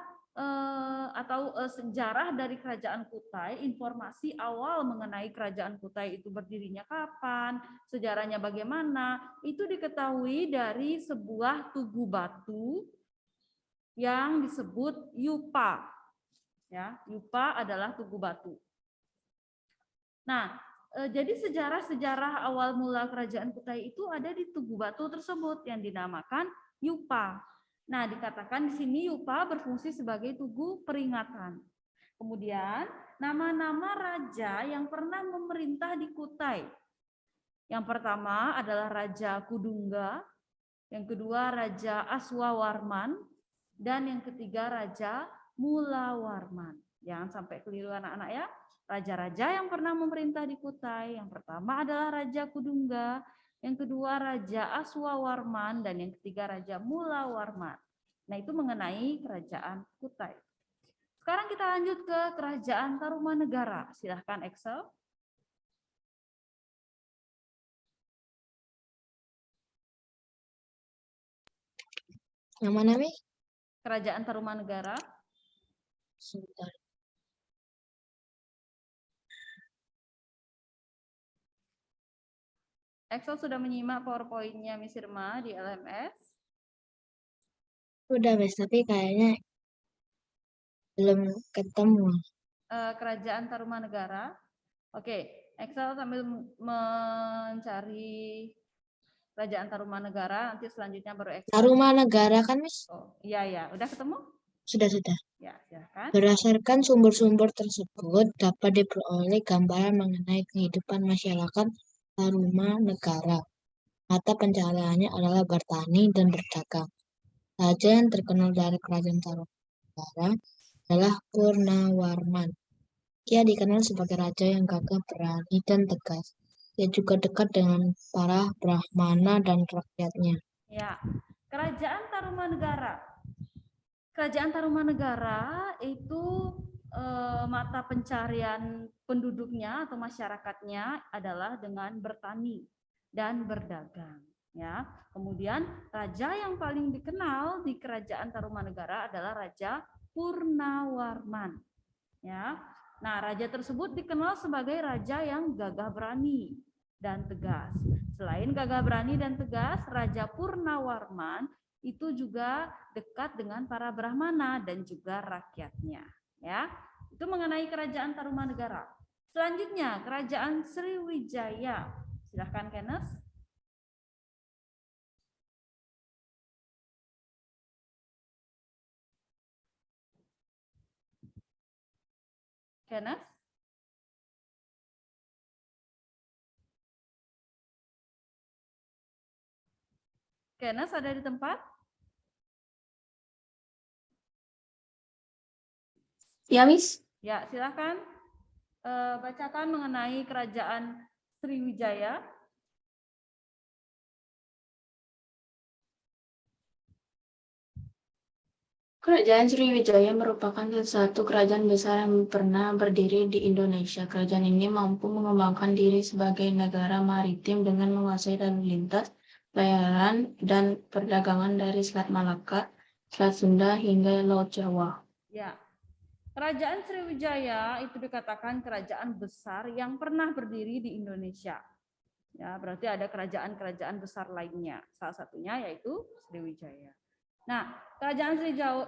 sejarah dari kerajaan Kutai, informasi awal mengenai kerajaan Kutai itu berdirinya kapan, sejarahnya bagaimana, itu diketahui dari sebuah tugu batu yang disebut Yupa. Ya, Yupa adalah tugu batu. Nah, jadi sejarah-sejarah awal mula kerajaan Kutai itu ada di tugu batu tersebut yang dinamakan Yupa. Nah, dikatakan di sini Yupa berfungsi sebagai tugu peringatan. Kemudian, nama-nama raja yang pernah memerintah di Kutai. Yang pertama adalah Raja Kudungga, yang kedua Raja Aswawarman, dan yang ketiga Raja Mulawarman. Jangan sampai keliru anak-anak ya. Raja-raja yang pernah memerintah di Kutai, yang pertama adalah Raja Kudungga, yang kedua Raja Aswawarman, dan yang ketiga Raja Mulawarman. Nah, itu mengenai kerajaan Kutai. Sekarang kita lanjut ke kerajaan Tarumanegara. Silahkan Excel. Yang mana, Mi? Kerajaan Tarumanegara. Sebentar. Excel sudah menyimak PowerPoint-nya Miss Irma di LMS? Udah, Bes, tapi kayaknya belum ketemu. Kerajaan Tarumanegara. Oke, Excel sambil mencari kerajaan Tarumanegara, nanti selanjutnya baru Excel. Tarumanegara kan, Miss? Oh, iya, udah ketemu? Sudah. Ya, silakan. Berdasarkan sumber-sumber tersebut, dapat diperoleh gambaran mengenai kehidupan masyarakat Tarumanegara. Mata pencahariannya adalah bertani dan berdagang. Raja yang terkenal dari kerajaan Tarumanegara adalah Purnawarman. Ia dikenal sebagai raja yang gagah, berani, dan tegas. Ia juga dekat dengan para Brahmana dan rakyatnya. Ya, kerajaan Tarumanegara. Kerajaan Tarumanegara itu mata pencarian penduduknya atau masyarakatnya adalah dengan bertani dan berdagang. Ya, kemudian raja yang paling dikenal di kerajaan Tarumanegara adalah Raja Purnawarman. Ya, nah raja tersebut dikenal sebagai raja yang gagah berani dan tegas. Selain gagah berani dan tegas, Raja Purnawarman itu juga dekat dengan para Brahmana dan juga rakyatnya. Ya, itu mengenai kerajaan Tarumanegara. Selanjutnya kerajaan Sriwijaya. Silahkan Kenneth. Kenneth. Kenneth ada di tempat? Ya, Miss. Ya, silakan bacakan mengenai kerajaan Sriwijaya. Kerajaan Sriwijaya merupakan salah satu kerajaan besar yang pernah berdiri di Indonesia. Kerajaan ini mampu mengembangkan diri sebagai negara maritim dengan menguasai lalu lintas, pelayaran, dan perdagangan dari Selat Malaka, Selat Sunda, hingga Laut Jawa. Ya, kerajaan Sriwijaya itu dikatakan kerajaan besar yang pernah berdiri di Indonesia. Ya, berarti ada kerajaan-kerajaan besar lainnya. Salah satunya yaitu Sriwijaya. Nah, kerajaan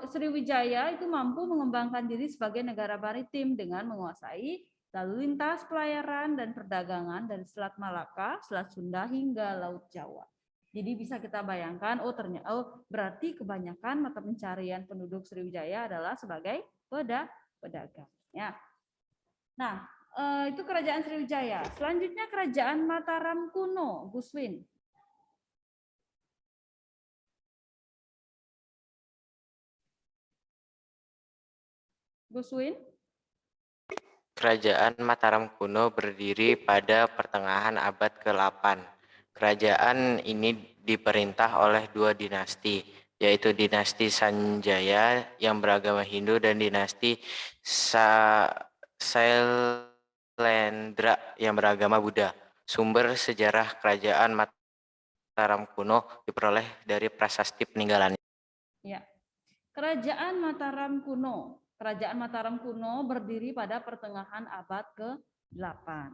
Sriwijaya itu mampu mengembangkan diri sebagai negara maritim dengan menguasai lalu lintas pelayaran dan perdagangan dari Selat Malaka, Selat Sunda hingga Laut Jawa. Jadi bisa kita bayangkan, berarti kebanyakan mata pencarian penduduk Sriwijaya adalah sebagai pedagang. Ya. Nah, itu kerajaan Sriwijaya. Selanjutnya kerajaan Mataram kuno, Guswin. Guswin? Kerajaan Mataram kuno berdiri pada pertengahan abad ke-8. Kerajaan ini diperintah oleh dua dinasti, yaitu dinasti Sanjaya yang beragama Hindu dan dinasti Sailendra yang beragama Buddha. Sumber sejarah kerajaan Mataram kuno diperoleh dari prasasti peninggalannya. Ya. Kerajaan Mataram kuno. Kerajaan Mataram kuno berdiri pada pertengahan abad ke-8.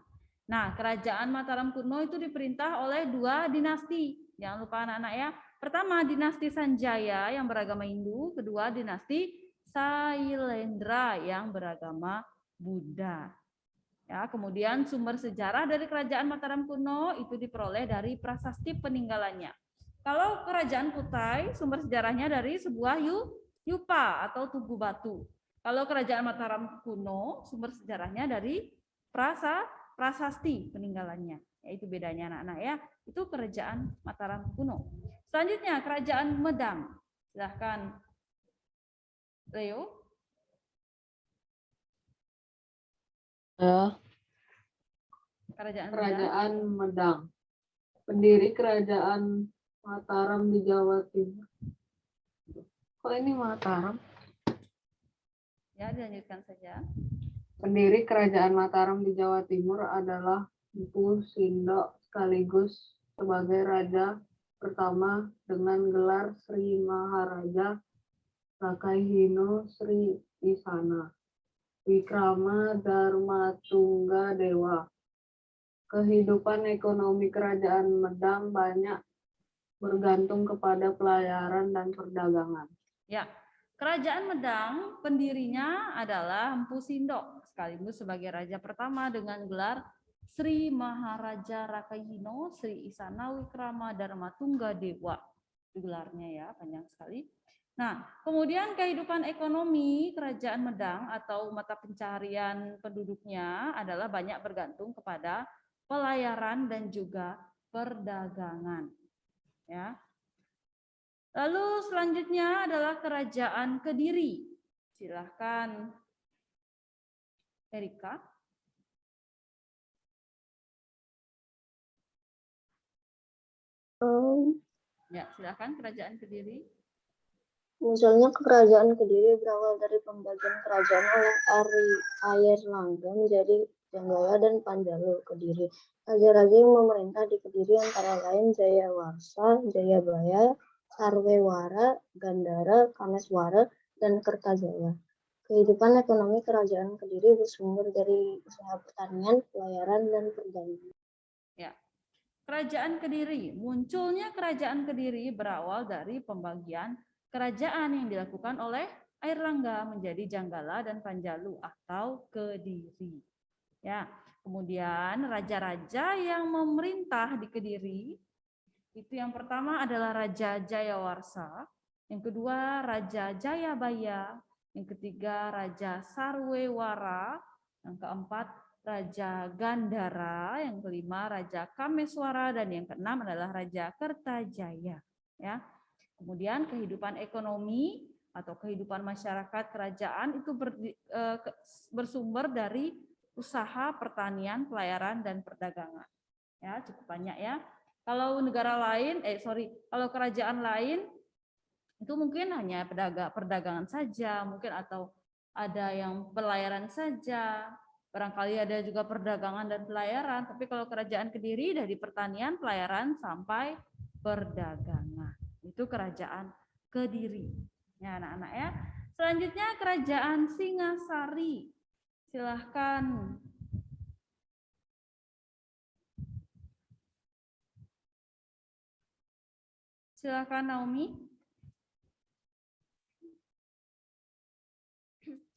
Nah, kerajaan Mataram kuno itu diperintah oleh dua dinasti. Jangan lupa anak-anak ya. Pertama, dinasti Sanjaya yang beragama Hindu. Kedua, dinasti Sailendra yang beragama Buddha. Ya, kemudian sumber sejarah dari kerajaan Mataram kuno itu diperoleh dari prasasti peninggalannya. Kalau kerajaan Kutai, sumber sejarahnya dari sebuah yupa atau tugu batu. Kalau kerajaan Mataram kuno, sumber sejarahnya dari prasasti peninggalannya. Yaitu bedanya anak-anak ya. Itu kerajaan Mataram kuno. Selanjutnya kerajaan Medang. Silahkan Leo. Kerajaan Medang. Pendiri kerajaan Mataram di Jawa Timur. Kok ini Mataram? Ya, dilanjutkan saja. Pendiri kerajaan Mataram di Jawa Timur adalah Empu Sindo sekaligus sebagai raja pertama dengan gelar Sri Maharaja Rakahino Sri Isana Wikrama Dharmatungga Dewa. Kehidupan ekonomi kerajaan Medang banyak bergantung kepada pelayaran dan perdagangan. Ya, kerajaan Medang pendirinya adalah Empu Sindok sekaligus sebagai raja pertama dengan gelar Sri Maharaja Rakahino Sri Isana Wikrama Dharmatungga Dewa. Itu gelarnya ya, panjang sekali. Nah, kemudian kehidupan ekonomi kerajaan Medang atau mata pencaharian penduduknya adalah banyak bergantung kepada pelayaran dan juga perdagangan. Ya. Lalu selanjutnya adalah kerajaan Kediri. Silahkan Erika. Ya, silahkan kerajaan Kediri. Misalnya kerajaan Kediri berawal dari pembagian kerajaan oleh Airlangga menjadi Janggala dan Panjalu Kediri. Raja-raja yang memerintah di Kediri antara lain Jayawarsa, Jayabaya, Sarwewara, Gandara, Kameswara, dan Kertajaya. Kehidupan ekonomi kerajaan Kediri bersumber dari usaha pertanian, pelayaran, dan perdagangan. Ya. Kerajaan Kediri. Munculnya kerajaan Kediri berawal dari pembagian kerajaan yang dilakukan oleh Airlangga menjadi Janggala dan Panjalu atau Kediri. Ya, kemudian raja-raja yang memerintah di Kediri itu yang pertama adalah Raja Jayawarsa, yang kedua Raja Jayabaya, yang ketiga Raja Sarwewara, yang keempat Raja Gandara, yang kelima Raja Kameswara, dan yang keenam adalah Raja Kertajaya. Ya. Kemudian kehidupan ekonomi atau kehidupan masyarakat kerajaan itu bersumber dari usaha pertanian, pelayaran, dan perdagangan. Ya, cukup banyak ya. Kalau negara lain, kalau kerajaan lain itu mungkin hanya perdagangan saja, mungkin atau ada yang pelayaran saja. Barangkali ada juga perdagangan dan pelayaran, tapi kalau kerajaan Kediri dari pertanian, pelayaran sampai perdagangan. Itu kerajaan Kediri. Ya, anak-anak ya. Selanjutnya kerajaan Singasari. Silahkan. Silahkan Naomi.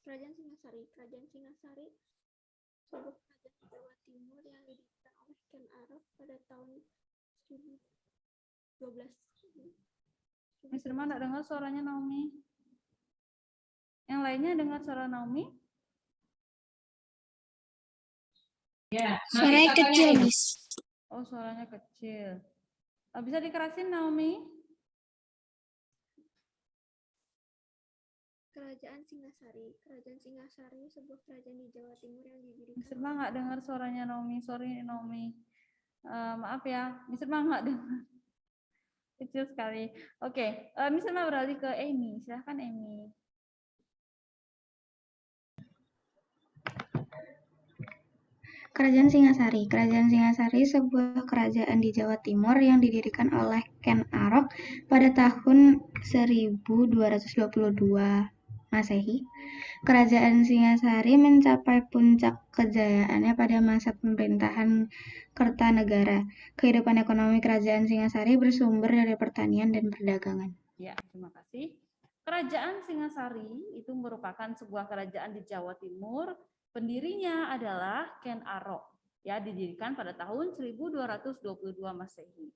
Kerajaan Singasari. Kerajaan Singasari sebuah kerajaan Jawa Timur yang didirikan oleh Ken Arok pada tahun 1012. Miss Irma enggak dengar suaranya Naomi. Yang lainnya dengar suara Naomi? Suaranya kecil, Miss. Oh, suaranya kecil. Bisa dikerasin, Naomi? Kerajaan Singasari. Kerajaan Singasari sebuah kerajaan di Jawa Timur yang didirikan. Miss Irma nggak dengar suaranya Naomi. Sorry, Naomi. Maaf ya, Miss Irma nggak dengar. Kecil sekali. Oke, Miss Irma beralih ke Amy. Silahkan, Amy. Kerajaan Singasari. Kerajaan Singasari sebuah kerajaan di Jawa Timur yang didirikan oleh Ken Arok pada tahun 1222 Masehi. Kerajaan Singasari mencapai puncak kejayaannya pada masa pemerintahan Kertanegara. Kehidupan ekonomi kerajaan Singasari bersumber dari pertanian dan perdagangan. Ya, terima kasih. Kerajaan Singasari itu merupakan sebuah kerajaan di Jawa Timur. Pendirinya adalah Ken Arok, ya, didirikan pada tahun 1222 Masehi.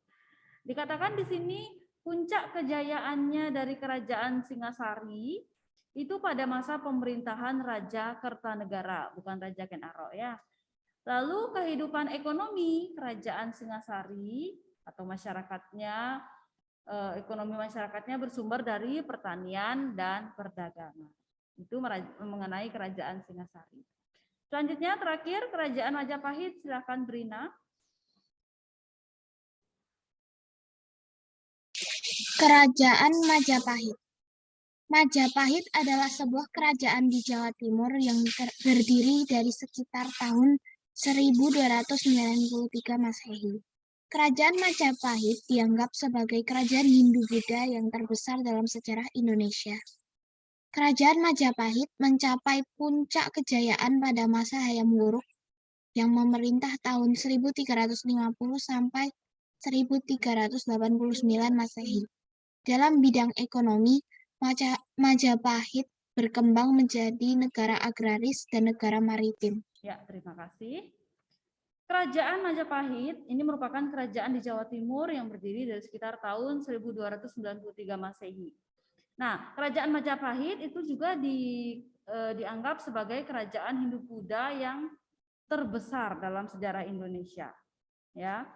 Dikatakan di sini puncak kejayaannya dari kerajaan Singasari itu pada masa pemerintahan Raja Kertanegara, bukan Raja Ken Arok, ya. Lalu kehidupan ekonomi kerajaan Singasari atau masyarakatnya, ekonomi masyarakatnya bersumber dari pertanian dan perdagangan. Itu mengenai kerajaan Singasari. Selanjutnya terakhir kerajaan Majapahit, silakan Brina. Kerajaan Majapahit. Majapahit adalah sebuah kerajaan di Jawa Timur yang berdiri dari sekitar tahun 1293 Masehi. Kerajaan Majapahit dianggap sebagai kerajaan Hindu-Buddha yang terbesar dalam sejarah Indonesia. Kerajaan Majapahit mencapai puncak kejayaan pada masa Hayam Wuruk yang memerintah tahun 1350 sampai 1389 Masehi. Dalam bidang ekonomi, Majapahit berkembang menjadi negara agraris dan negara maritim. Ya, terima kasih. Kerajaan Majapahit ini merupakan kerajaan di Jawa Timur yang berdiri dari sekitar tahun 1293 Masehi. Nah, kerajaan Majapahit itu juga dianggap sebagai kerajaan Hindu-Buddha yang terbesar dalam sejarah Indonesia. Ya,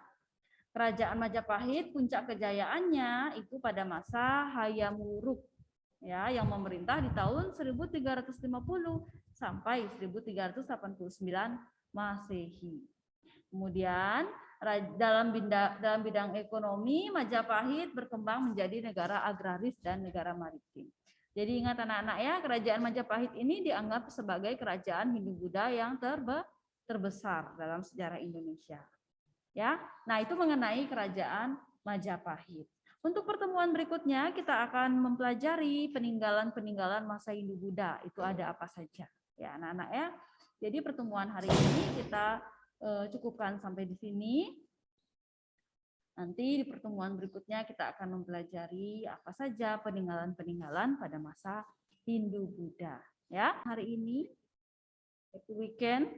kerajaan Majapahit puncak kejayaannya itu pada masa Hayam Wuruk, ya, yang memerintah di tahun 1350 sampai 1389 Masehi. Kemudian dalam bidang ekonomi, Majapahit berkembang menjadi negara agraris dan negara maritim. Jadi ingat anak-anak ya, kerajaan Majapahit ini dianggap sebagai kerajaan Hindu-Buddha yang terbesar dalam sejarah Indonesia. Ya, nah itu mengenai kerajaan Majapahit. Untuk pertemuan berikutnya kita akan mempelajari peninggalan-peninggalan masa Hindu-Buddha. Itu ada apa saja, ya anak-anak ya. Jadi pertemuan hari ini kita cukupkan sampai di sini. Nanti di pertemuan berikutnya kita akan mempelajari apa saja peninggalan-peninggalan pada masa Hindu-Buddha. Ya, hari ini happy weekend.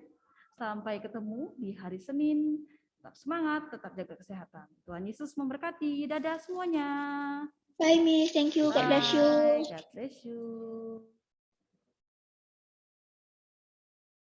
Sampai ketemu di hari Senin. Tetap semangat, tetap jaga kesehatan. Tuhan Yesus memberkati. Dadah semuanya. Bye, Miss. Thank you. God bless you. God bless you.